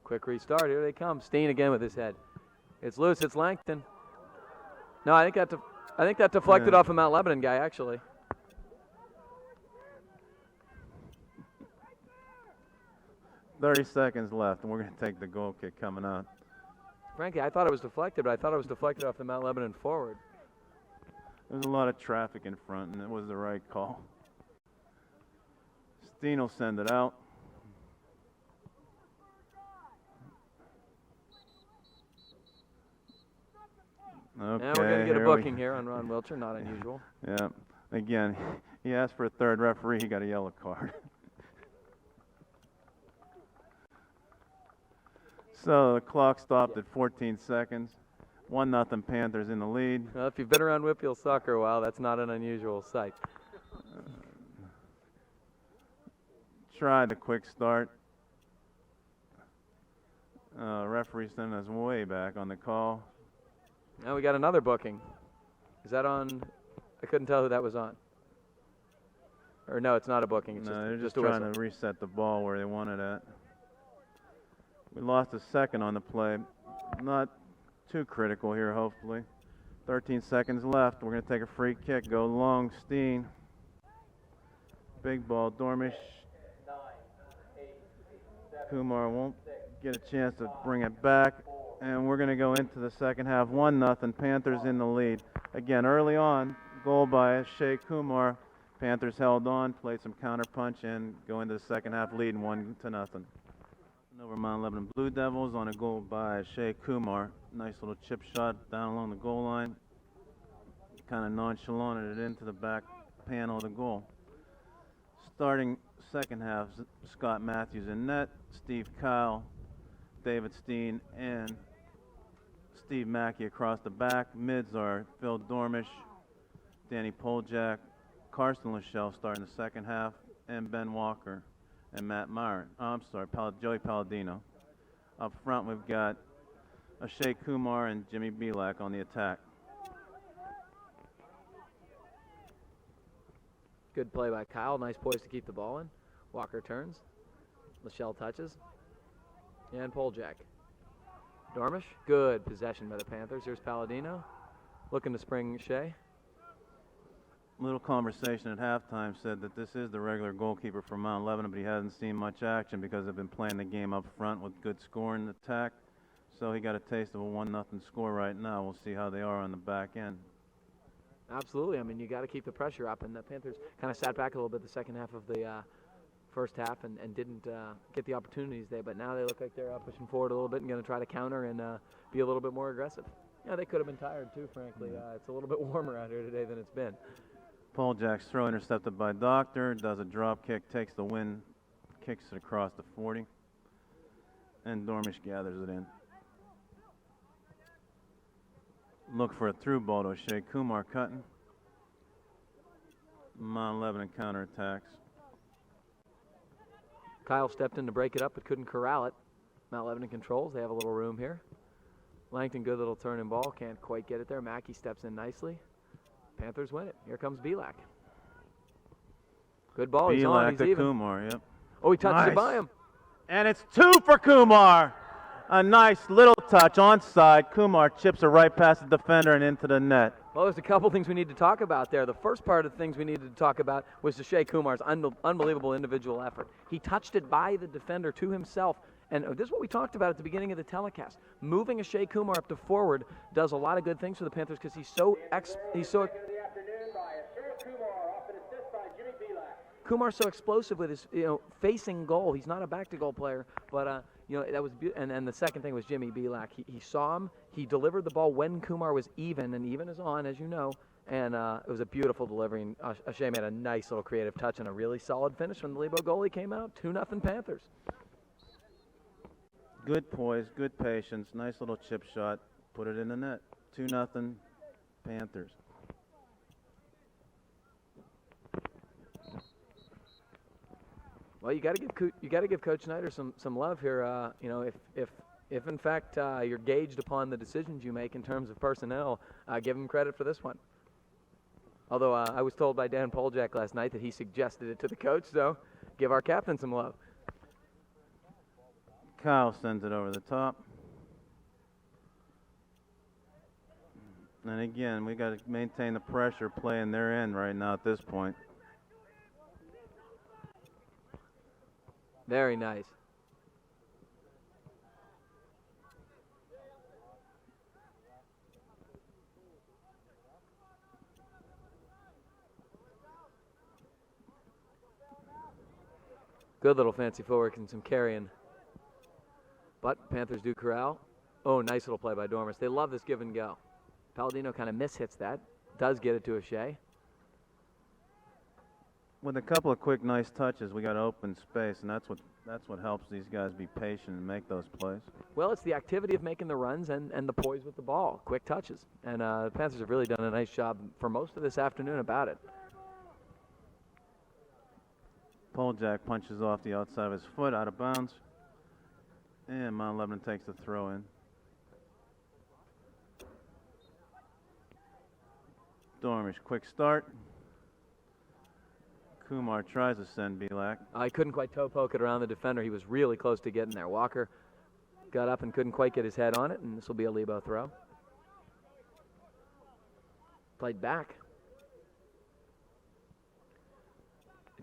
Quick restart. Here they come. Steen again with his head. It's loose. It's Langton. No, I think that deflected off a Mount Lebanon guy, actually. "30 seconds left, and we're going to take the goal kick coming out." Frankly, I thought it was deflected, but I thought it was deflected off the Mount Lebanon forward. There's a lot of traffic in front, and it was the right call. Steen will send it out. Okay, and we're going to get a booking here on Ron Wilcher, not unusual. Yeah, again, he asked for a third referee, he got a yellow card. So the clock stopped at 14 seconds. 1-0 Panthers in the lead. Well, if you've been around Whitfield soccer a while, that's not an unusual sight. Tried the quick start. Referee sent us way back on the call. Now we got another booking. Is that on? I couldn't tell who that was on. Or no, it's not a booking. It's No, they're just a trying whistle. to reset the ball where they want it at. We lost a second on the play. Not too critical here, hopefully. 13 seconds left. We're going to take a free kick. Go long, Steen. Big ball, Dormish. Kumar won't get a chance to bring it back. And we're going to go into the second half. 1-0, Panthers in the lead. Again, early on, goal by Shea Kumar. Panthers held on, played some counter punch, and go into the second half leading 1-0. Over Mount Lebanon Blue Devils on a goal by Shea Kumar. Nice little chip shot down along the goal line. Kind of nonchalanted it into the back panel of the goal. Starting second half, Scott Matthews in net, Steve Kyle, David Steen, and Steve Mackey across the back. Mids are Phil Dormish, Danny Poljak, Carson Lachelle starting the second half, and Ben Walker and Matt Myron. Joey Palladino. Up front, we've got Shea Kumar and Jimmy Belak on the attack. Good play by Kyle. Nice poise to keep the ball in. Walker turns. Lachelle touches. And Poljak. Dormish. Good possession by the Panthers. Here's Palladino. Looking to spring Shea. Little conversation at halftime said that this is the regular goalkeeper for Mount Lebanon, but he hasn't seen much action because they've been playing the game up front with good scoring attack. So he got a taste of a 1-0 score right now. We'll see how they are on the back end. Absolutely. I mean, you got to keep the pressure up, and the Panthers kind of sat back a little bit the second half of the first half and didn't get the opportunities there. But now they look like they're pushing forward a little bit and going to try to counter and be a little bit more aggressive. Yeah, they could have been tired too, frankly. It's a little bit warmer out here today than it's been. Poljak's throw intercepted by Doctor, does a drop kick, takes the win, kicks it across the 40, and Dormish gathers it in. Look for a through ball to Shea Kumar cutting. Mount Lebanon counterattacks. Kyle stepped in to break it up but couldn't corral it. Mount Lebanon controls. They have a little room here. Langton, good little turning ball. Can't quite get it there. Mackey steps in nicely. Panthers win it. Here comes Belak. Good ball. He's on. He's to even. Kumar, yep. Oh, he touched Nice. it by him. And it's 2 for Kumar. A nice little touch onside. Kumar chips it right past the defender and into the net. Well, there's a couple things we need to talk about there. The first part of the things we needed to talk about was Shea Kumar's unbelievable individual effort. He touched it by the defender to himself. And this is what we talked about at the beginning of the telecast. Moving Shea Kumar up to forward does a lot of good things for the Panthers because he's so Kumar's so explosive with his facing goal. He's not a back to goal player, but You know, that was and then the second thing was Jimmy Belak. He saw him. He delivered the ball when Kumar was even, and even is on, as you know. And it was a beautiful delivery. And O'Shea made a nice little creative touch and a really solid finish when the Lebo goalie came out. 2-0 Panthers. Good poise, good patience, nice little chip shot. Put it in the net. 2-0 Panthers. Well, you got to give Coach Snyder some love here. You know, if in fact you're gauged upon the decisions you make in terms of personnel, give him credit for this one. Although I was told by Dan Poljak last night that he suggested it to the coach, so give our captain some love. Kyle sends it over the top. And again, we got to maintain the pressure playing their end right now at this point. Very nice. Good little fancy footwork and some carrying. But Panthers do corral. Oh, nice little play by Dormus. They love this give and go. Palladino kind of mishits that. Does get it to O'Shea. With a couple of quick, nice touches, we got open space, and that's what helps these guys be patient and make those plays. Well, it's the activity of making the runs and the poise with the ball, quick touches. And the Panthers have really done a nice job for most of this afternoon about it. Poljak punches off the outside of his foot, out of bounds. And Mount Lebanon takes the throw in. Dormish, quick start. Kumar tries to send Belak. I couldn't quite toe poke it around the defender. He was really close to getting there. Walker got up and couldn't quite get his head on it, and this will be a Lebo throw. Played back.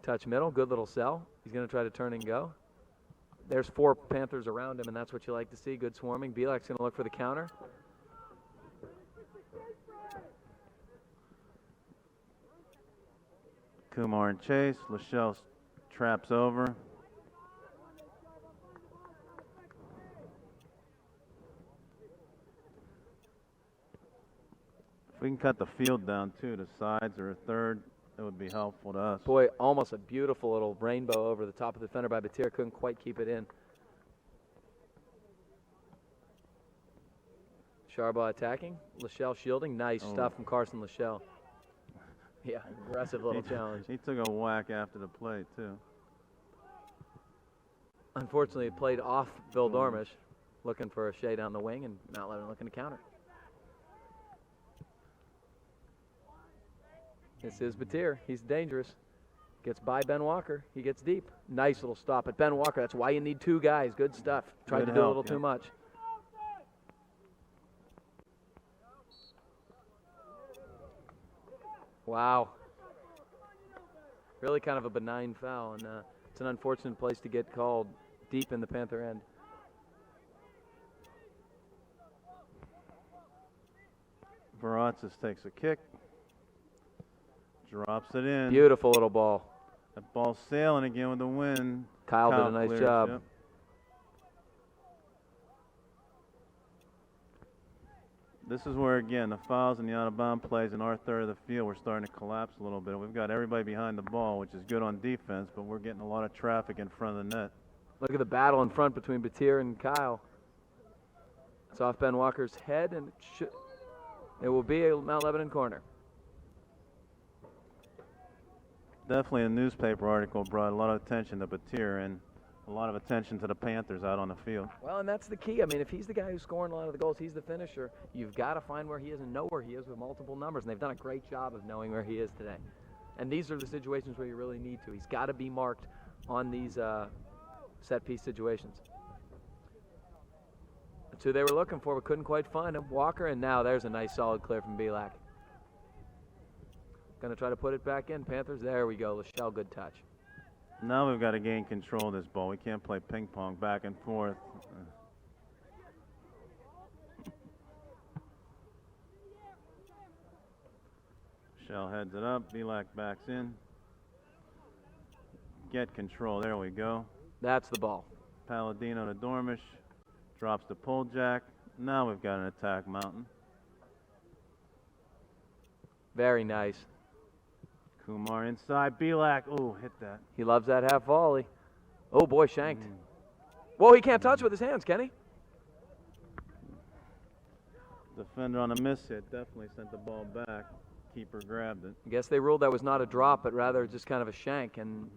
Touch middle, good little sell. He's going to try to turn and go. There's 4 Panthers around him, and that's what you like to see. Good swarming. Belak's going to look for the counter. Kumar and chase. Lachelle traps over. If we can cut the field down too, to sides or a third, that would be helpful to us. Boy, almost a beautiful little rainbow over the top of the defender by Batir. Couldn't quite keep it in. Charba attacking. Lachelle shielding. Nice stuff from Carson Lachelle. Yeah, aggressive little challenge. He took a whack after the play, too. Unfortunately, it played off Bill Dormish, looking for a O'Shea down the wing, and Mount Lebanon looking to counter. This is Batir. He's dangerous. Gets by Ben Walker. He gets deep. Nice little stop at Ben Walker. That's why you need 2 guys. Good stuff. Tried to do a little too much. Wow. Really kind of a benign foul, and it's an unfortunate place to get called deep in the Panther end. Varatzis takes a kick. Drops it in. Beautiful little ball. That ball sailing again with the wind. Kyle did a nice clears, job. Yep. This is where, again, the fouls and the out-of-bound plays in our third of the field, we're starting to collapse a little bit. We've got everybody behind the ball, which is good on defense, but we're getting a lot of traffic in front of the net. Look at the battle in front between Batir and Kyle. It's off Ben Walker's head, and it will be a Mount Lebanon corner. Definitely a newspaper article brought a lot of attention to Batir and a lot of attention to the Panthers out on the field. Well, and that's the key. I mean, if he's the guy who's scoring a lot of the goals, he's the finisher, you've got to find where he is and know where he is with multiple numbers, and they've done a great job of knowing where he is today. And these are the situations where you really need to. He's got to be marked on these set-piece situations. That's who they were looking for, but couldn't quite find him. Walker, and now there's a nice solid clear from Belak. Going to try to put it back in. Panthers, there we go. Lachelle, good touch. Now we've got to gain control of this ball. We can't play ping pong back and forth. Shell heads it up. Belak backs in. Get control. There we go. That's the ball. Palladino to Dormish. Drops to Poljak. Now we've got an attack mountain. Very nice. Kumar inside. Belak. Oh, hit that. He loves that half volley. Oh, boy, shanked. Whoa, he can't touch with his hands, can he? Defender on a miss hit. Definitely sent the ball back. Keeper grabbed it. I guess they ruled that was not a drop, but rather just kind of a shank. And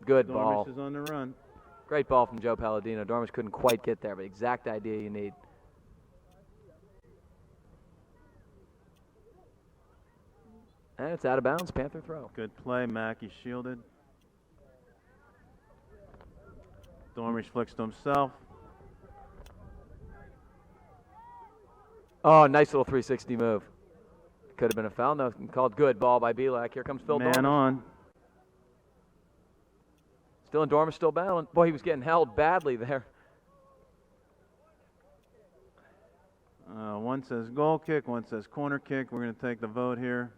good ball. Dormish is on the run. Great ball from Joe Palladino. Dormish couldn't quite get there, but exact idea you need. And it's out of bounds. Panther throw. Good play. Mackey shielded. Dormish flicks to himself. Oh, nice little 360 move. Could have been a foul. No, called good. Ball by Belak. Here comes Phil Dormish. Man on. Still in Dormish, still battling. Boy, he was getting held badly there. One says goal kick, one says corner kick. We're going to take the vote here.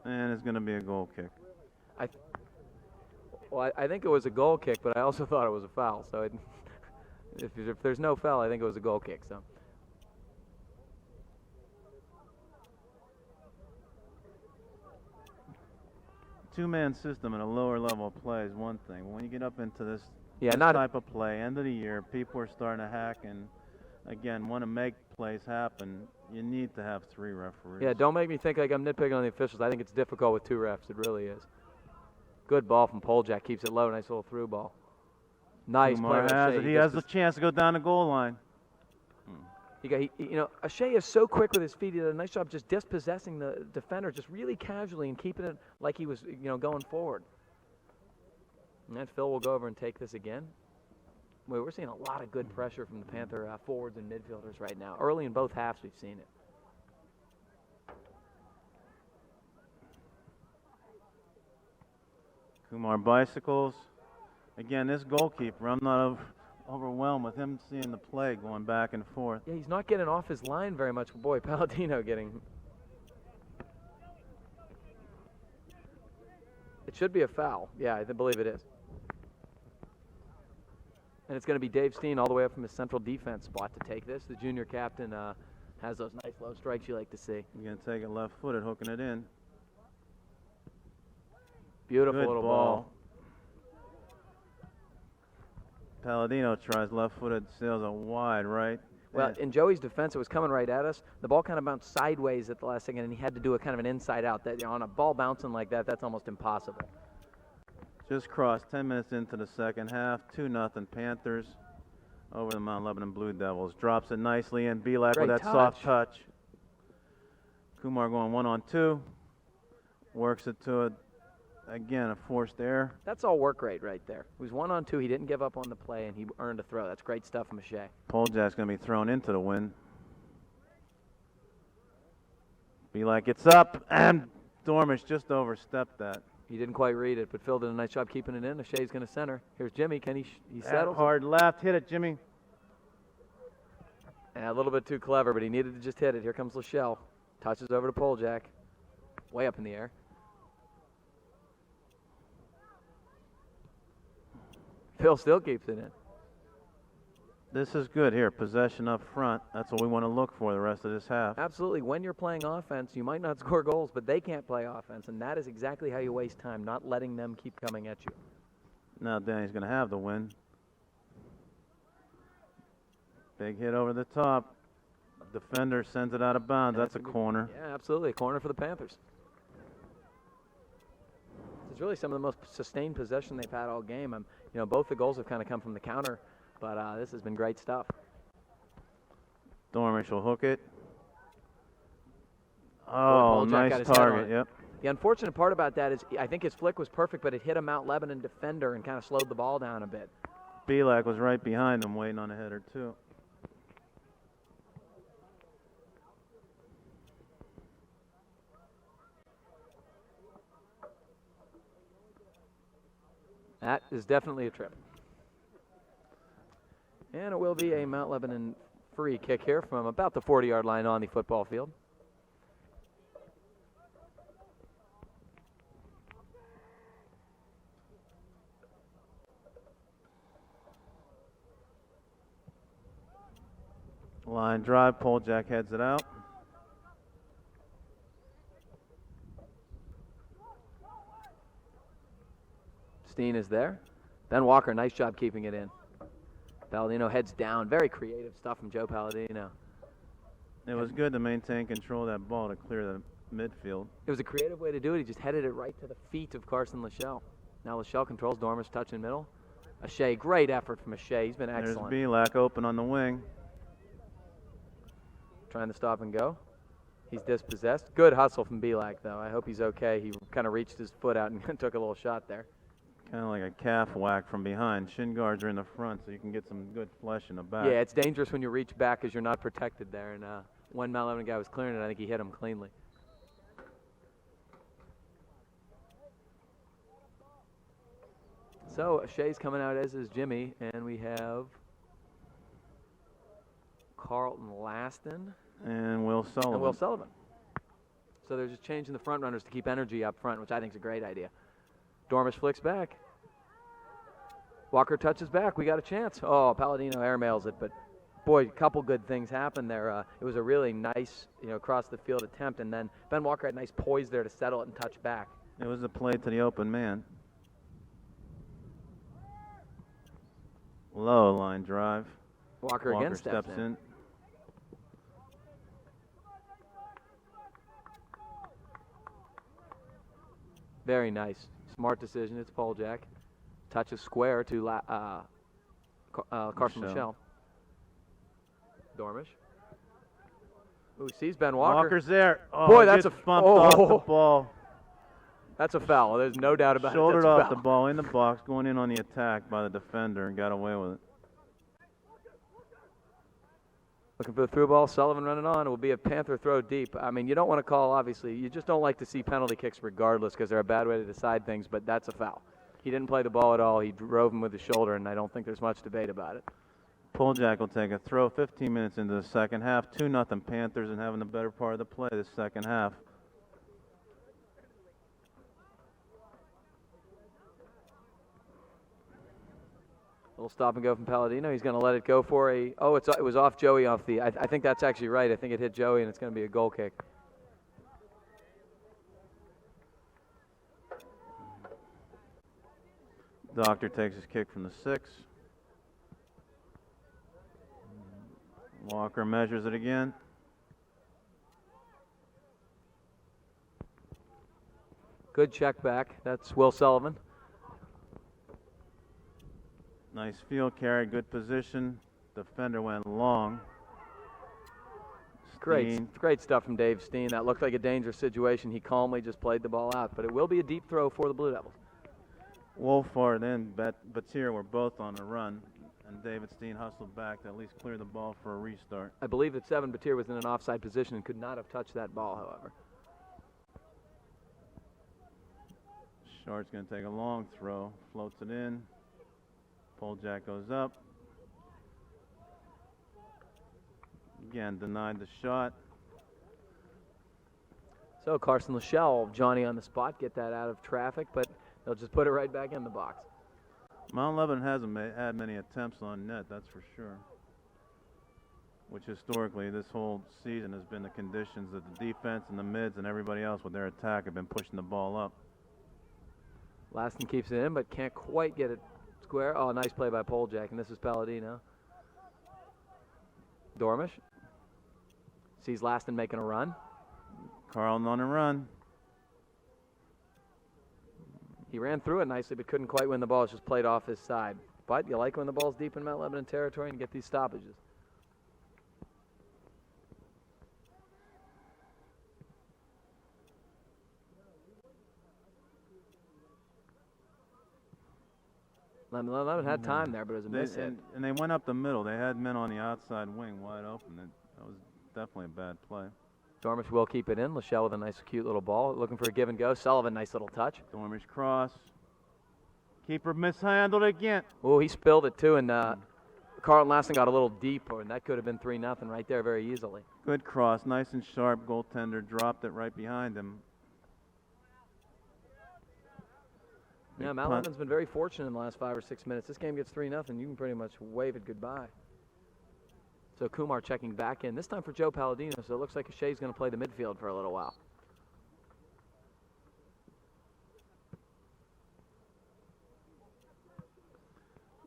And it's going to be a goal kick. I think it was a goal kick, but I also thought it was a foul. So if there's no foul, I think it was a goal kick. So. Two-man system in a lower level of play is one thing. But when you get up into this Yeah, type of play, end of the year, people are starting to hack and, again, want to make plays happen. You need to have 3 referees. Yeah, don't make me think like I'm nitpicking on the officials. I think it's difficult with 2 refs. It really is. Good ball from Poljak. Keeps it low. Nice little through ball. Nice Kumar play. has it. He has the chance to go down the goal line. Ashay is so quick with his feet. He did a nice job just dispossessing the defender, just really casually and keeping it like he was, going forward. And then Phil will go over and take this again. We're seeing a lot of good pressure from the Panther forwards and midfielders right now. Early in both halves, we've seen it. Kumar bicycles. Again, this goalkeeper, I'm not overwhelmed with him seeing the play going back and forth. Yeah, he's not getting off his line very much. Boy, Palladino getting... It should be a foul. Yeah, I believe it is. And it's going to be Dave Steen all the way up from his central defense spot to take this. The junior captain has those nice low strikes you like to see. You're going to take it left-footed, hooking it in. Beautiful Good little ball. Palladino tries left-footed, sails it wide right. Well, in Joey's defense, it was coming right at us. The ball kind of bounced sideways at the last second, and he had to do a kind of an inside-out. That on a ball bouncing like that, that's almost impossible. Just crossed 10 minutes into the second half. 2-0 Panthers over the Mount Lebanon Blue Devils. Drops it nicely in. Belak with that soft touch. Kumar going 1-on-2. Works it to it. Again, a forced error. That's all work rate right there. It was 1-on-2. He didn't give up on the play, and he earned a throw. That's great stuff from Ashay. Poljak's going to be thrown into the wind. Belak gets up, and Dormish just overstepped that. He didn't quite read it, but Phil did a nice job keeping it in. Ashay's going to center. Here's Jimmy. Can he settle? Hard left. Hit it, Jimmy. A little bit too clever, but he needed to just hit it. Here comes Lachelle. Touches over to Poljak. Way up in the air. Phil still keeps it in. This is good here. Possession up front. That's what we want to look for the rest of this half. Absolutely. When you're playing offense, you might not score goals, but they can't play offense, and that is exactly how you waste time, not letting them keep coming at you. Now Danny's going to have the win. Big hit over the top. Defender sends it out of bounds. That's a corner. Yeah, absolutely. A corner for the Panthers. It's really some of the most sustained possession they've had all game. Both the goals have kind of come from the counter, but this has been great stuff. Dormish will hook it. Oh, nice target, yep. The unfortunate part about that is I think his flick was perfect, but it hit a Mount Lebanon defender and kind of slowed the ball down a bit. Belak was right behind him waiting on a header, too. That is definitely a trip. And it will be a Mount Lebanon free kick here from about the 40-yard line on the football field. Line drive, Poljack heads it out. Steen is there. Ben Walker, nice job keeping it in. Palladino heads down. Very creative stuff from Joe Palladino. It was good to maintain control of that ball to clear the midfield. It was a creative way to do it. He just headed it right to the feet of Carson Lachelle. Now Lachelle controls. Dormish touch in middle. Ashay, great effort from Ashay. He's been excellent. There's Belak open on the wing. Trying to stop and go. He's dispossessed. Good hustle from Belak, though. I hope he's okay. He kind of reached his foot out and took a little shot there. Kind of like a calf whack from behind. Shin guards are in the front, so you can get some good flesh in the back. Yeah, it's dangerous when you reach back because you're not protected there. And when Mount Lebanon guy was clearing it, I think he hit him cleanly. So Shay's coming out, as is Jimmy, and we have Carlton Laston and Will Sullivan. So they're just changing the front runners to keep energy up front, which I think is a great idea. Dormish flicks back. Walker touches back. We got a chance. Oh, Palladino airmails it, but boy, a couple good things happened there. It was a really nice, across the field attempt, and then Ben Walker had nice poise there to settle it and touch back. It was a play to the open man. Low line drive. Walker again steps in. Very nice. Smart decision. It's Poljack. Touches square to Carson Lachelle. Dormish. Ooh, he sees Ben Walker. Walker's there. Oh, boy, that's a bumped off the ball. That's a foul. There's no doubt about Shouldered it. off the ball in the box, going in on the attack by the defender, and got away with it. Looking for the through ball. Sullivan running on. It will be a Panther throw deep. I mean, you don't want to call, obviously. You just don't like to see penalty kicks regardless because they're a bad way to decide things, but that's a foul. He didn't play the ball at all. He drove him with his shoulder, and I don't think there's much debate about it. Poljack will take a throw 15 minutes into the second half. 2-0 Panthers and having the better part of the play this second half. Little stop and go from Palladino. He's going to let it go for a. Oh, it was off Joey off the. I think that's actually right. I think it hit Joey, and it's going to be a goal kick. Doctor takes his kick from the 6. Walker measures it again. Good check back. That's Will Sullivan. Nice field carry, good position. Defender went long. Great stuff from Dave Steen. That looked like a dangerous situation. He calmly just played the ball out, but it will be a deep throw for the Blue Devils. Wolfhard and Batir were both on the run, and David Steen hustled back to at least clear the ball for a restart. I believe that Seven Batir was in an offside position and could not have touched that ball, however. Shart's going to take a long throw, floats it in. Poljack goes up. Again, denied the shot. So Carson Lachelle, Johnny on the spot, get that out of traffic, but they'll just put it right back in the box. Mount Lebanon hasn't had many attempts on net, that's for sure. Which historically, this whole season has been the conditions that the defense and the mids and everybody else with their attack have been pushing the ball up. Laston keeps it in, but can't quite get it square. Oh, nice play by Poljack, and this is Palladino. Dormish sees Laston making a run. Carlton on a run. He ran through it nicely, but couldn't quite win the ball. It's just played off his side. But you like when the ball's deep in Mount Lebanon territory and get these stoppages. Lebanon had time there, but it was a miss hit. And they went up the middle. They had men on the outside wing wide open. That was definitely a bad play. Dormish will keep it in. Lachelle with a nice, cute little ball. Looking for a give and go. Sullivan, nice little touch. Dormish cross. Keeper mishandled again. Oh, he spilled it too, and Carlton Laston got a little deeper, and that could have been 3-0 right there very easily. Good cross, nice and sharp. Goaltender dropped it right behind him. Yeah, Mount Lebanon's been very fortunate in the last 5 or 6 minutes. This game gets 3-0, you can pretty much wave it goodbye. So Kumar checking back in, this time for Joe Palladino, so it looks like Shea's going to play the midfield for a little while.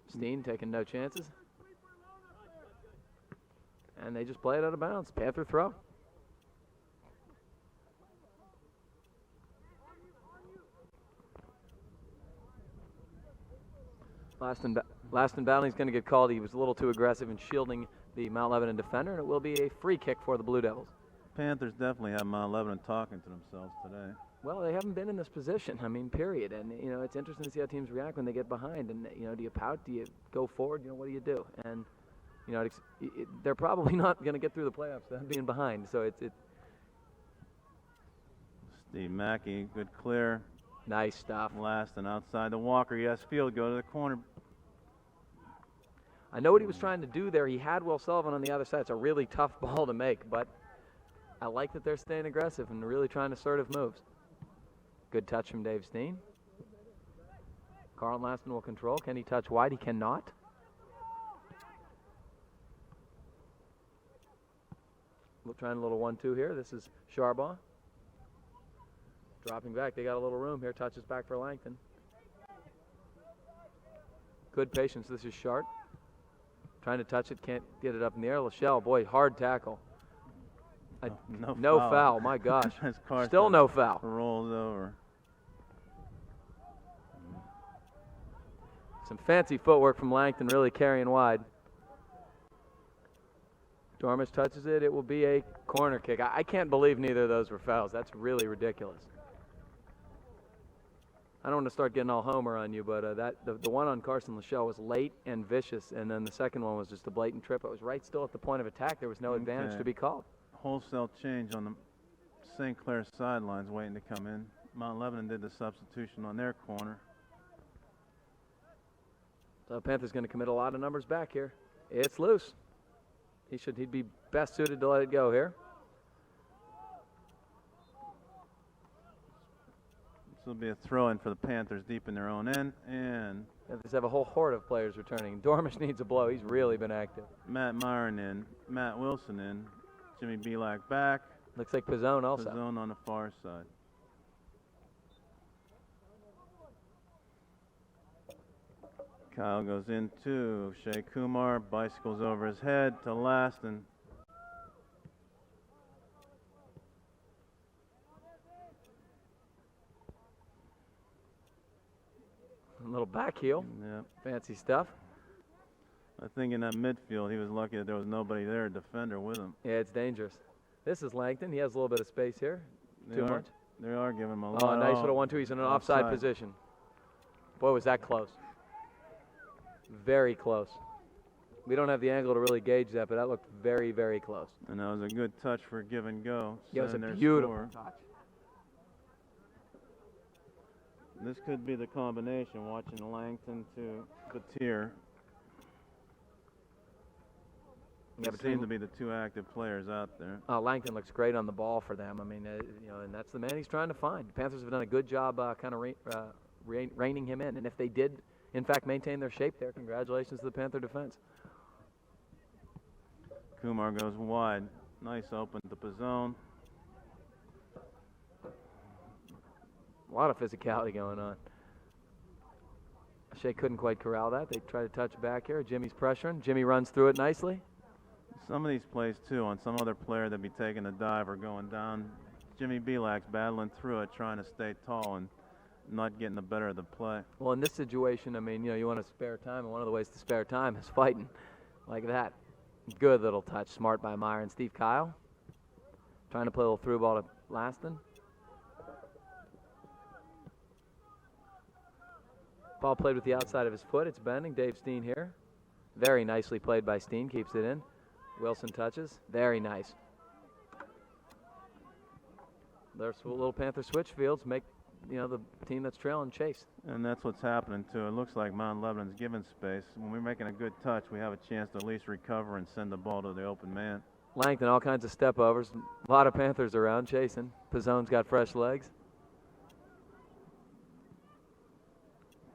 Steen taking no chances. And they just play it out of bounds. Panther throw. Laston Bowling's going to get called. He was a little too aggressive in shielding the Mount Lebanon defender, and it will be a free kick for the Blue Devils. Panthers definitely have Mount Lebanon talking to themselves today. Well, they haven't been in this position, I mean, period. And, you know, it's interesting to see how teams react when they get behind. And, you know, do you pout? Do you go forward? You know, what do you do? And, you know, they're probably not going to get through the playoffs without being behind. So it's Steve Mackey, good clear. Nice stuff. Laston outside the Walker. Yes, field, go to the corner. I know what he was trying to do there. He had Will Sullivan on the other side. It's a really tough ball to make, but I like that they're staying aggressive and really trying assertive moves. Good touch from Dave Steen. Carlton Laston will control. Can he touch wide? He cannot. We're trying a little 1-2 here. This is Charbaugh. Dropping back. They got a little room here. Touches back for Langton. Good patience. This is Shart. Trying to touch it. Can't get it up in the air. Lachelle, boy, hard tackle. No foul. My gosh. Still no foul. Rolls over. Some fancy footwork from Langton, really carrying wide. Dormish touches it. It will be a corner kick. I can't believe neither of those were fouls. That's really ridiculous. I don't want to start getting all homer on you, but the one on Carson Lachelle was late and vicious, and then the second one was just a blatant trip. It was right still at the point of attack. There was no advantage to be called. Wholesale change on the St. Clair sidelines waiting to come in. Mount Lebanon did the substitution on their corner. So Panthers going to commit a lot of numbers back here. It's loose. He'd be best suited to let it go here. This will be a throw-in for the Panthers deep in their own end, and Panthers have a whole horde of players returning. Dormish needs a blow. He's really been active. Matt Myron in, Matt Wilson in, Jimmy Belak back. Looks like Pizzone also. Pizzone on the far side. Kyle goes into Shea Kumar, bicycles over his head to Laston. A little back heel. Yep. Fancy stuff. I think in that midfield, he was lucky that there was nobody there, a defender with him. Yeah, it's dangerous. This is Langton. He has a little bit of space here. Too much? They are giving him a lot. Oh, nice little 1-2. He's in an offside position. Boy, was that close. Very close. We don't have the angle to really gauge that, but that looked very, very close. And that was a good touch for give and go. Yeah, it was a beautiful touch. This could be the combination, watching Langton to Batir. They seem to be the two active players out there. Langton looks great on the ball for them. I mean, you know, and that's the man he's trying to find. The Panthers have done a good job kind of reining him in. And if they did, in fact, maintain their shape there, congratulations to the Panther defense. Kumar goes wide. Nice open to Pizzone. A lot of physicality going on. Shea couldn't quite corral that. They try to touch back here. Jimmy's pressuring. Jimmy runs through it nicely. Some of these plays, too, on some other player that'd be taking a dive or going down. Jimmy Belak's battling through it, trying to stay tall and not getting the better of the play. Well, in this situation, I mean, you know, you want to spare time, and one of the ways to spare time is fighting like that. Good little touch. Smart by Meyer and Steve Kyle. Trying to play a little through ball to Laston. Ball played with the outside of his foot. It's bending. Dave Steen here. Very nicely played by Steen. Keeps it in. Wilson touches. Very nice. There's little Panther switch fields. Make the team that's trailing chase. And that's what's happening, too. It looks like Mount Lebanon's giving space. When we're making a good touch, we have a chance to at least recover and send the ball to the open man. Length and all kinds of step overs. A lot of Panthers around chasing. Pizzone's got fresh legs.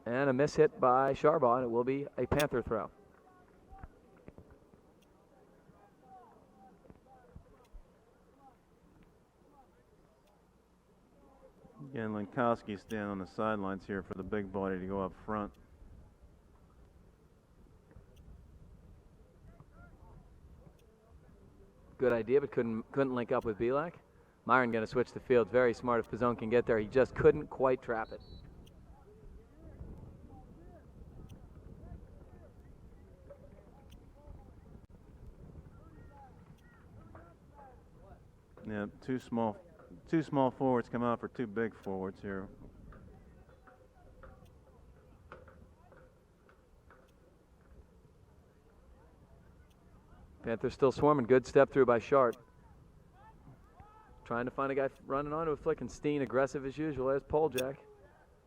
And a miss hit by Sharbaugh, and it will be a Panther throw. Again, Lankowski standing on the sidelines here for the big body to go up front. Good idea, but couldn't link up with Belak. Myron going to switch the field. Very smart if Pizzone can get there. He just couldn't quite trap it. Yeah, two small forwards come out for two big forwards here. Panthers still swarming. Good step through by Sharp. Trying to find a guy running onto a flick, and Steen aggressive as usual. There's Poljack.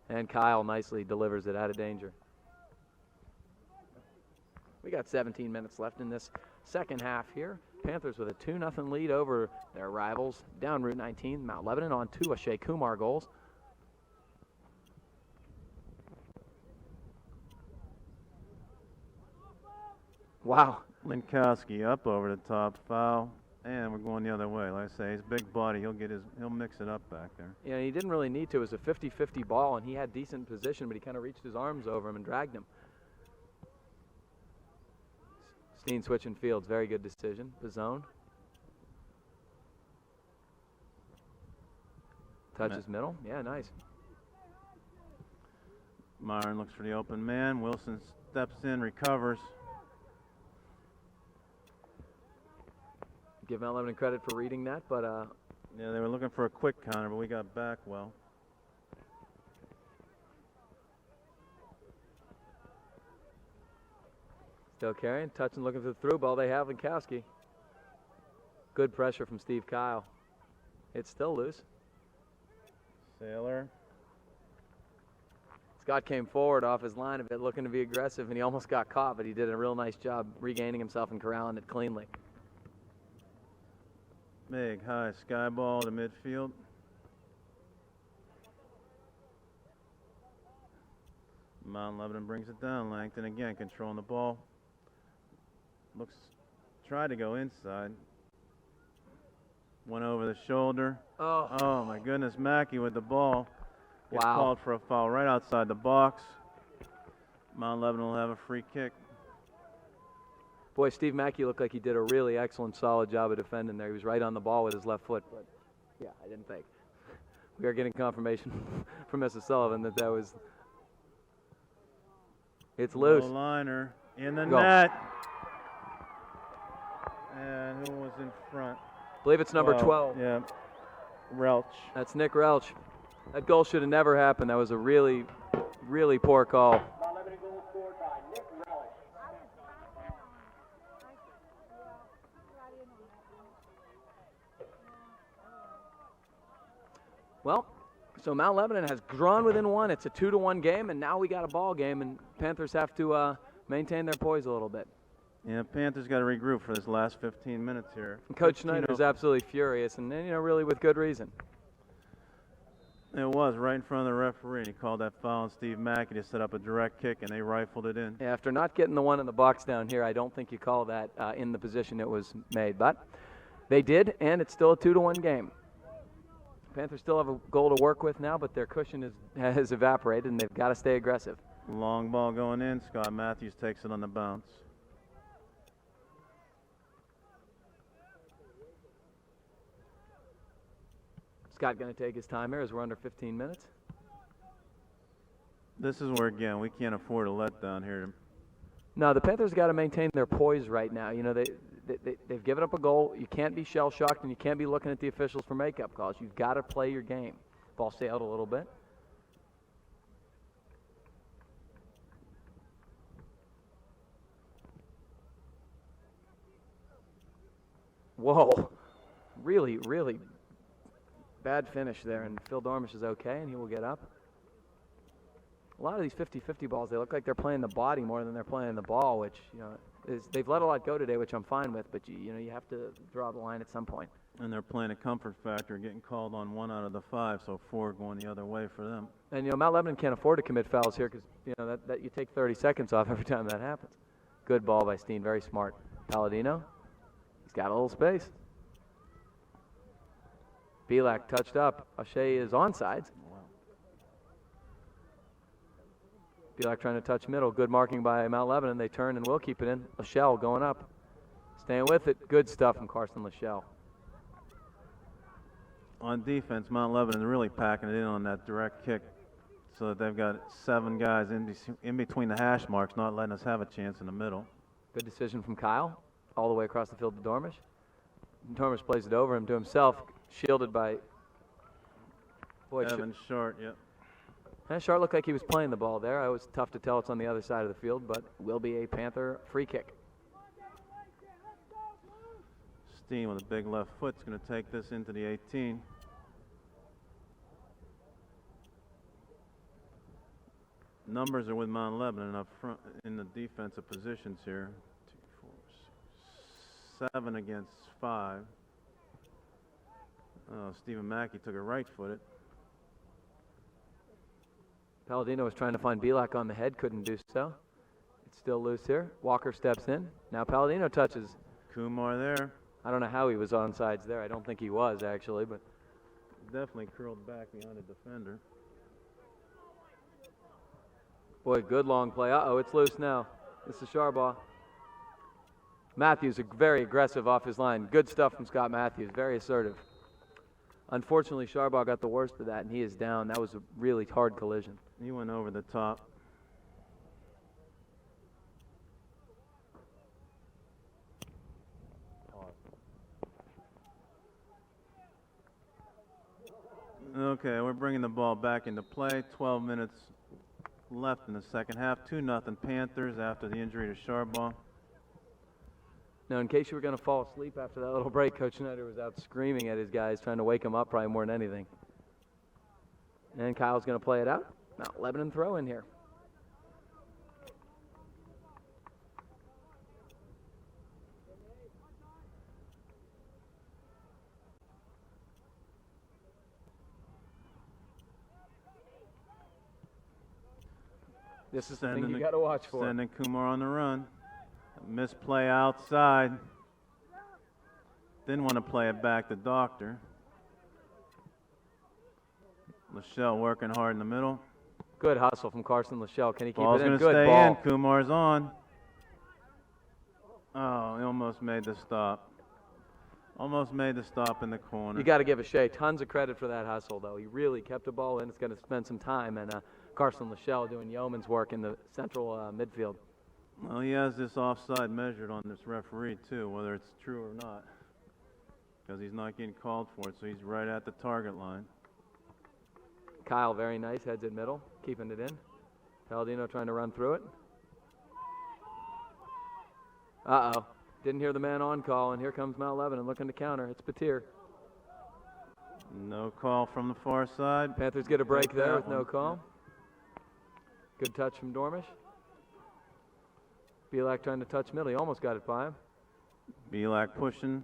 And Kyle nicely delivers it out of danger. We got 17 minutes left in this second half here. Panthers with a 2-0 lead over their rivals down Route 19. Mount Lebanon on 2 Shea Kumar goals. Wow. Lankowski up over the top, foul, and we're going the other way. Like I say, his big body, he'll mix it up back there. Yeah, he didn't really need to. It was a 50-50 ball, and he had decent position, but he kind of reached his arms over him and dragged him. Steen switching fields, very good decision. Pizzone. Touches middle, yeah, nice. Myron looks for the open man. Wilson steps in, recovers. Give Mount Lebanon credit for reading that, but yeah, they were looking for a quick counter, but we got back well. Still carrying, touching, looking for the through ball. They have Lankowski. Good pressure from Steve Kyle. It's still loose. Sailor. Scott came forward off his line a bit, looking to be aggressive, and he almost got caught, but he did a real nice job regaining himself and corralling it cleanly. Big high sky ball to midfield. Mount Lebanon brings it down. Langton again controlling the ball. Tried to go inside. Went over the shoulder. Oh my goodness, Mackey with the ball. Gets called for a foul right outside the box. Mount Lebanon will have a free kick. Boy, Steve Mackey looked like he did a really excellent, solid job of defending there. He was right on the ball with his left foot, but yeah, I didn't think. We are getting confirmation from Mrs. Sullivan that was. It's loose. Low liner in the net. And who was in front? I believe it's number 12. Yeah, Relch. That's Nick Relch. That goal should have never happened. That was a really, really poor call. Well, so Mount Lebanon has drawn within one. It's a 2-1 game, and now we got a ball game, and Panthers have to maintain their poise a little bit. Yeah, Panthers got to regroup for this last 15 minutes here. And Coach Schneider's absolutely furious, and really with good reason. It was right in front of the referee, and he called that foul on Steve Mackey to set up a direct kick, and they rifled it in. Yeah, after not getting the one in the box down here, I don't think you call that in the position it was made, but they did, and it's still a 2-1 game. Panthers still have a goal to work with now, but their cushion has evaporated, and they've got to stay aggressive. Long ball going in. Scott Matthews takes it on the bounce. Scott going to take his time here as we're under 15 minutes. This is where, again, we can't afford a letdown here. No, the Panthers got to maintain their poise right now. They've given up a goal. You can't be shell-shocked, and you can't be looking at the officials for make-up calls. You've got to play your game. Ball sailed a little bit. Whoa. Really, really Bad finish there, and Phil Dormish is okay, and he will get up. A lot of these 50-50 balls, they look like they're playing the body more than they're playing the ball, which, they've let a lot go today, which I'm fine with, but you have to draw the line at some point. And they're playing a comfort factor, getting called on 1 out of the 5, so 4 going the other way for them. And Mount Lebanon can't afford to commit fouls here because that you take 30 seconds off every time that happens. Good ball by Steen, very smart. Palladino, he's got a little space. Belak touched up. O'Shea is onside. Belak trying to touch middle. Good marking by Mount Lebanon. They turn and will keep it in. Lachelle going up. Staying with it. Good stuff from Carson Lachelle. On defense, Mount Lebanon really packing it in on that direct kick so that they've got 7 guys in between the hash marks, not letting us have a chance in the middle. Good decision from Kyle. All the way across the field to Dormish. Dormish plays it over him to himself. Shielded by Evan Short, yep. Short looked like he was playing the ball there. It was tough to tell it's on the other side of the field, but it will be a Panther free kick. Steen with a big left foot is going to take this into the 18. Numbers are with Mount Lebanon up front in the defensive positions here. 2, 4, 6, 7 against 5. Stephen Mackey took it right-footed. Palladino was trying to find Belak on the head, couldn't do so. It's still loose here. Walker steps in. Now Palladino touches. Kumar there. I don't know how he was onsides there. I don't think he was, actually, but definitely curled back behind the defender. Boy, good long play. Uh-oh, it's loose now. This is Sharbaugh. Matthews, very aggressive off his line. Good stuff from Scott Matthews, very assertive. Unfortunately, Sharbaugh got the worst of that, and he is down. That was a really hard collision. He went over the top. Okay, we're bringing the ball back into play. 12 minutes left in the second half. 2-0 Panthers after the injury to Sharbaugh. Now, in case you were going to fall asleep after that little break, Coach Schneider was out screaming at his guys, trying to wake them up probably more than anything. And Kyle's going to play it out. Mount Lebanon throw in here. This is the thing you got to watch for. Sending Kumar on the run. Misplay outside. Didn't want to play it back to Doctor. Lachelle working hard in the middle. Good hustle from Carson Lachelle. Can he keep Ball's it in? Good Good stay ball. In. Kumar's on. Oh, he almost made the stop. Almost made the stop in the corner. You got to give O'Shea tons of credit for that hustle, though. He really kept the ball in. It's going to spend some time, and Carson Lachelle doing yeoman's work in the central midfield. Well, he has this offside measured on this referee, too, whether it's true or not, because he's not getting called for it, so he's right at the target line. Kyle, very nice, heads in middle, keeping it in. Palladino trying to run through it. Uh-oh. Didn't hear the man on call, and here comes Mount Lebanon looking to counter. It's Patir. No call from the far side. Panthers get a break there with no call. Good touch from Dormish. Belak trying to touch middle. He almost got it by him. Belak pushing,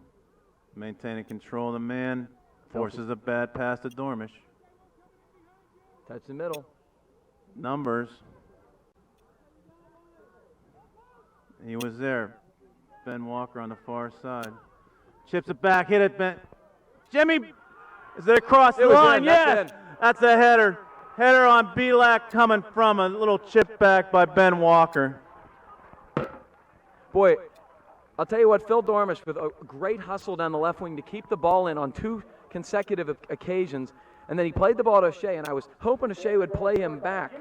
maintaining control of the man. Forces a bad pass to Dormish. Touch the middle. Numbers. He was there. Ben Walker on the far side. Chips it back, hit it, Ben. Jimmy, is it across the line? Yes, that's a header. Header on Belak coming from a little chip back by Ben Walker. Boy, I'll tell you what, Phil Dormish with a great hustle down the left wing to keep the ball in on 2 consecutive occasions, and then he played the ball to O'Shea, and I was hoping O'Shea would play him back.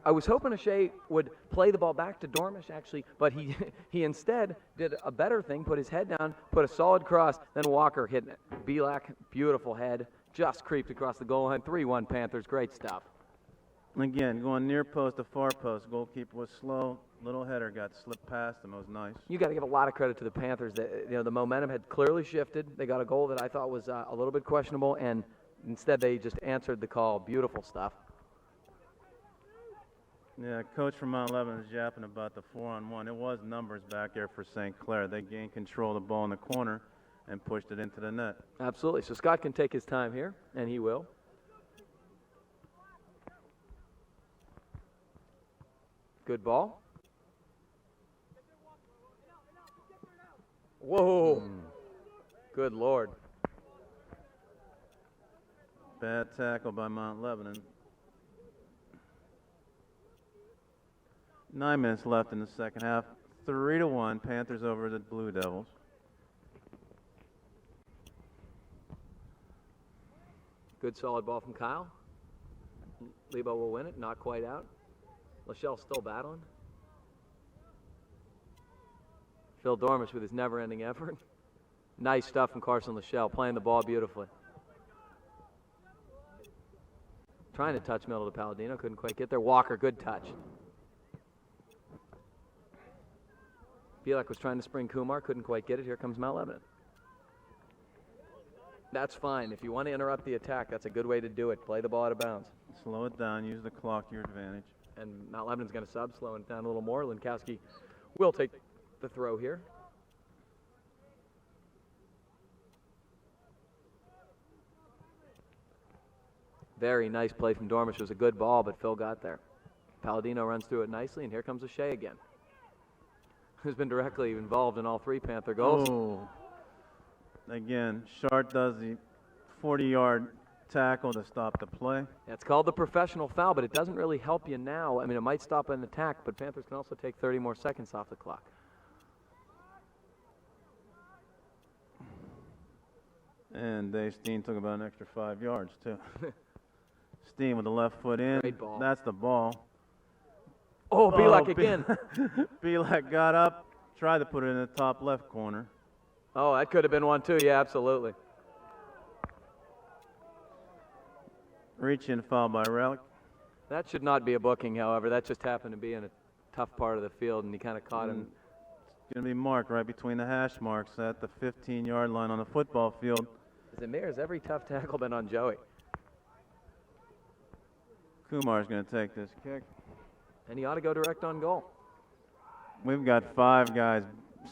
I was hoping O'Shea would play the ball back to Dormish, actually, but he instead did a better thing, put his head down, put a solid cross, then Walker hitting it. Belak, beautiful head, just creeped across the goal line. 3-1 Panthers, great stuff. Again, going near post to far post. Goalkeeper was slow. Little header got slipped past him. It was nice. You got to give a lot of credit to the Panthers. That, the momentum had clearly shifted. They got a goal that I thought was a little bit questionable, and instead they just answered the call. Beautiful stuff. Yeah, coach from Mount Lebanon was yapping about the 4-on-1. It was numbers back there for St. Clair. They gained control of the ball in the corner and pushed it into the net. Absolutely. So Scott can take his time here, and he will. Good ball. Whoa. Good Lord. Bad tackle by Mount Lebanon. 9 minutes left in the second half. 3-1, Panthers over the Blue Devils. Good solid ball from Kyle. Lebo will win it, not quite out. Lachelle's still battling. Phil Dormish with his never-ending effort. Nice stuff from Carson Lachelle, playing the ball beautifully. Trying to touch middle to Palladino, couldn't quite get there. Walker, good touch. Bielak was trying to spring Kumar, couldn't quite get it. Here comes Mount Lebanon. That's fine. If you want to interrupt the attack, that's a good way to do it. Play the ball out of bounds. Slow it down, use the clock to your advantage. And Mount Lebanon's going to sub, slowing it down a little more. Linkowski will take the throw here. Very nice play from Dormish. It was a good ball, but Phil got there. Palladino runs through it nicely, and here comes O'Shea again, who's been directly involved in all 3 Panther goals. Oh. Again, Shart does the 40-yard tackle to stop the play. That's called the professional foul, but it doesn't really help you now. I mean, it might stop an attack, but Panthers can also take 30 more seconds off the clock. And Dave Steen took about an extra 5 yards, too. Steen with the left foot in. Great ball. That's the ball. Oh, Bielak again. Bielak got up, tried to put it in the top left corner. Oh, that could have been one, too. Yeah, absolutely. Reach in foul by Relic. That should not be a booking, however. That just happened to be in a tough part of the field, and he kind of caught him. It's going to be marked right between the hash marks at the 15-yard line on the football field. Zamir's every tough tackle been on Joey. Kumar's going to take this kick. And he ought to go direct on goal. We've got 5 guys,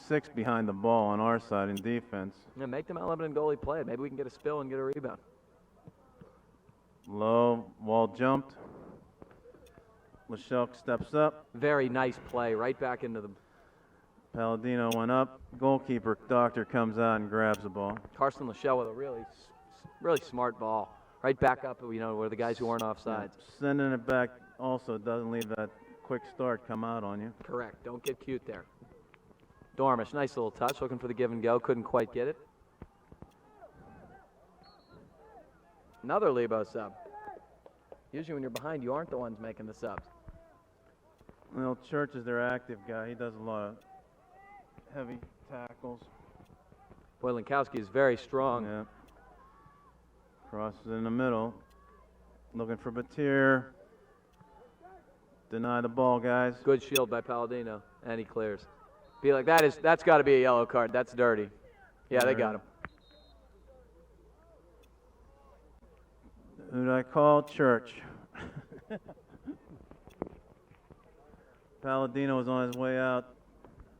6 behind the ball on our side in defense. Yeah, make the Mount Lebanon goalie play it. Maybe we can get a spill and get a rebound. Low, wall jumped. Lachelle steps up. Very nice play, right back into the... Palladino went up. Goalkeeper Doctor comes out and grabs the ball. Carson Lachelle with a really smart ball. Right back up, where the guys who weren't offsides. Yeah. Sending it back also doesn't leave that quick start come out on you. Correct. Don't get cute there. Dormish, nice little touch, looking for the give and go. Couldn't quite get it. Another Lebo sub. Usually when you're behind, you aren't the ones making the subs. Well, Church is their active guy. He does a lot of heavy tackles. Boy, Linkowski is very strong. Yeah. Crosses in the middle. Looking for Batir. Deny the ball, guys. Good shield by Palladino, and he clears. Be like, that's got to be a yellow card. That's dirty. Yeah, they got him. Who did I call? Church. Palladino was on his way out.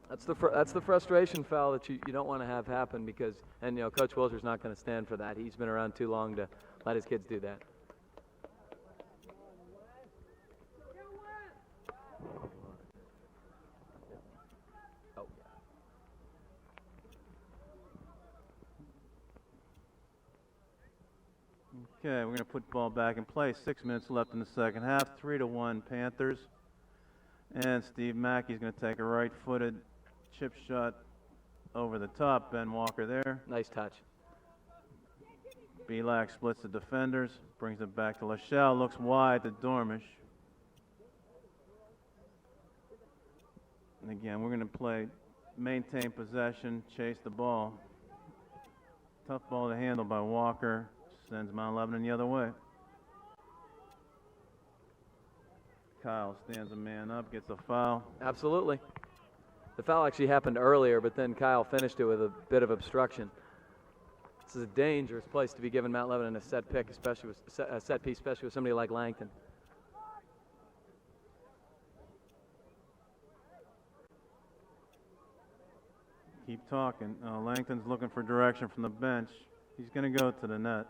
That's the frustration foul that you don't want to have happen because, and Coach Wilshire's not going to stand for that. He's been around too long to let his kids do that. Okay, we're going to put the ball back in play. 6 minutes left in the second half. 3-1 Panthers. And Steve Mackey's going to take a right-footed chip shot over the top. Ben Walker there. Nice touch. Bielak splits the defenders. Brings it back to Lachelle. Looks wide to Dormish. And again, we're going to play maintain possession, chase the ball. Tough ball to handle by Walker. Sends Mount Lebanon the other way. Kyle stands a man up, gets a foul. Absolutely. The foul actually happened earlier, but then Kyle finished it with a bit of obstruction. This is a dangerous place to be giving Mount Lebanon a set pick, especially with a set piece, especially with somebody like Langton. Keep talking. Langton's looking for direction from the bench. He's going to go to the net.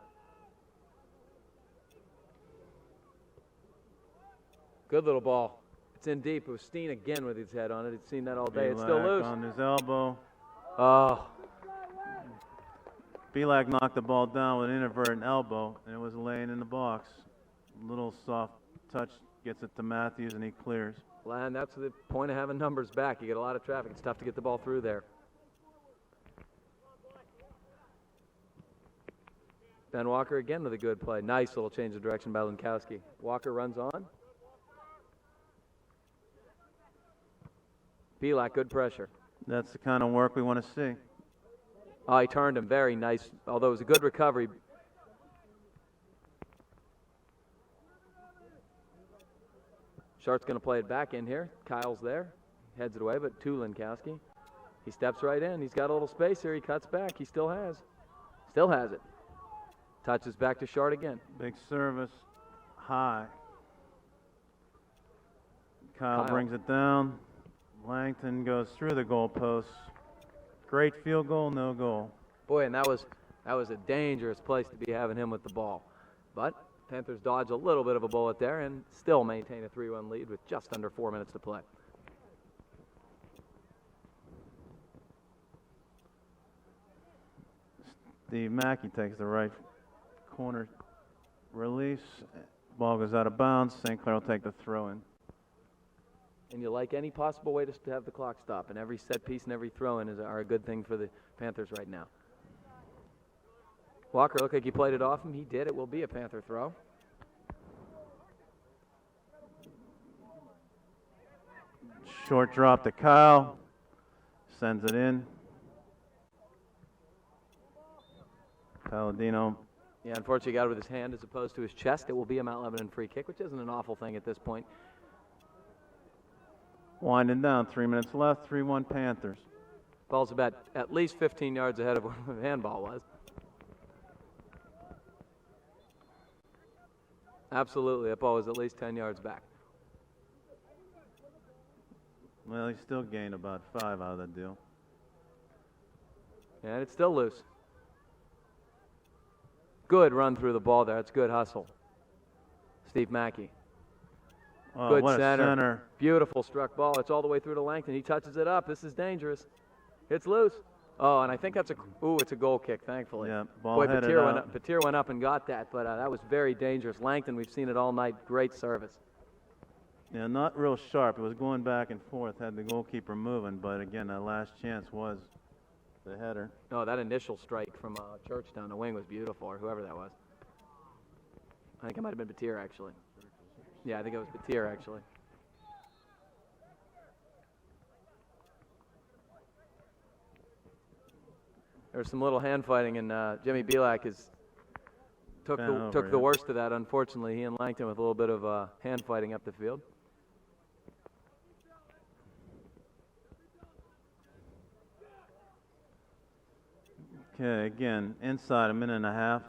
Good little ball. It's in deep. It was Steen again with his head on it. He'd seen that all day. It's still loose. On his elbow. Oh. Belak knocked the ball down with an inadvertent elbow, and it was laying in the box. Little soft touch gets it to Matthews, and he clears. And that's the point of having numbers back. You get a lot of traffic. It's tough to get the ball through there. Ben Walker again with a good play. Nice little change of direction by Lenkowski. Walker runs on. Belak, good pressure. That's the kind of work we want to see. Oh, he turned him. Very nice, although it was a good recovery. Shart's going to play it back in here. Kyle's there. Heads it away, but to Lenkowski. He steps right in. He's got a little space here. He cuts back. He still has. Still has it. Touches back to Shart again. Big service. High. Kyle brings it down. Langton goes through the goalpost. Great field goal, no goal. Boy, and that was a dangerous place to be having him with the ball. But Panthers dodge a little bit of a bullet there and still maintain a 3-1 lead with just under 4 minutes to play. Steve Mackey takes the right corner release. Ball goes out of bounds. St. Clair will take the throw in. And you like any possible way to have the clock stop, and every set piece and every throw-in are a good thing for the Panthers right now. Walker looked like he played it off him. He did. It will be a Panther throw. Short drop to Kyle. Sends it in. Palladino. Yeah, unfortunately got it with his hand as opposed to his chest. It will be a Mount Lebanon free kick, which isn't an awful thing at this point. Winding down, 3 minutes left, 3-1 Panthers. Ball's about at least 15 yards ahead of where the handball was. Absolutely, that ball was at least 10 yards back. Well, he still gained about 5 out of the deal. And it's still loose. Good run through the ball there. It's good hustle. Steve Mackey. Oh, good what center. A center. Beautiful struck ball. It's all the way through to Langton. He touches it up. This is dangerous. It's loose. Oh, and I think that's it's a goal kick, thankfully. Yeah, ball Boy, headed out. Petir went up and got that, but that was very dangerous. Langton, we've seen it all night. Great service. Yeah, not real sharp. It was going back and forth, had the goalkeeper moving, but again, that last chance was the header. Oh, that initial strike from Church down the wing was beautiful, or whoever that was. I think it might have been Petir, actually. Yeah, I think it was Petir, actually. There's some little hand fighting, and Jimmy Belak took the worst of that, unfortunately. He and Langton with a little bit of hand fighting up the field. Okay, again, inside a minute and a half.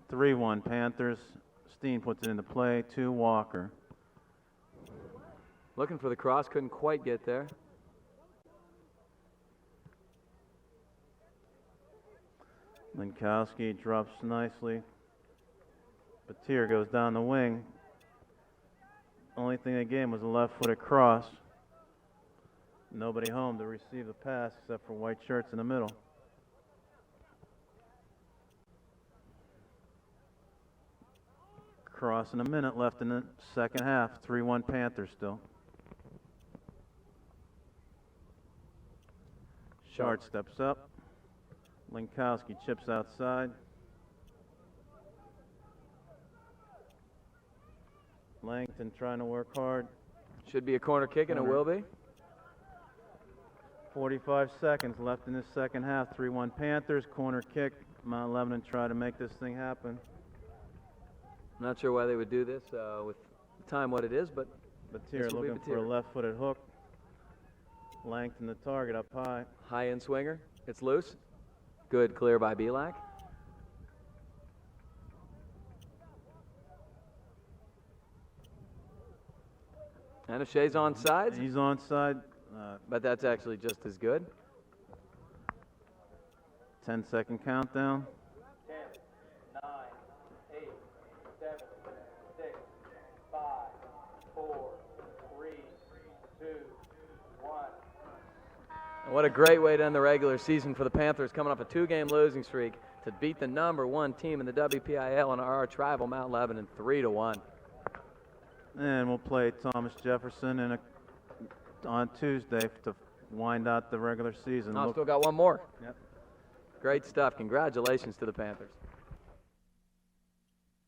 3-1 Panthers. Steen puts it into play to Walker. Looking for the cross, couldn't quite get there. Lenkowski drops nicely. Petir goes down the wing. Only thing they gave him was a left-footed cross. Nobody home to receive the pass except for white shirts in the middle. Cross in a minute left in the second half. 3-1 Panthers still. Shart steps up. Lenkowski chips outside. Langton trying to work hard. Should be a corner kick, and it will be. 45 seconds left in this second half. 3-1 Panthers. Corner kick. Mount Lebanon try to make this thing happen. Not sure why they would do this with the time what it is, but Batir This will be looking for a Batir. left-footed hook. Lengthen the target up high. High end swinger. It's loose. Good clear by Belak. And O'Shea's on sides, He's onside. but that's actually just as good. 10-second countdown. 10, 9, 8, 7, 6, 5, 4, 3, 2, 1. And what a great way to end the regular season for the Panthers, coming off a 2-game losing streak to beat the #1 team in the WPIL and our arch rival Mount Lebanon 3-1. And we'll play Thomas Jefferson on Tuesday to wind out the regular season. Oh, still got one more. Yep. Great stuff. Congratulations to the Panthers.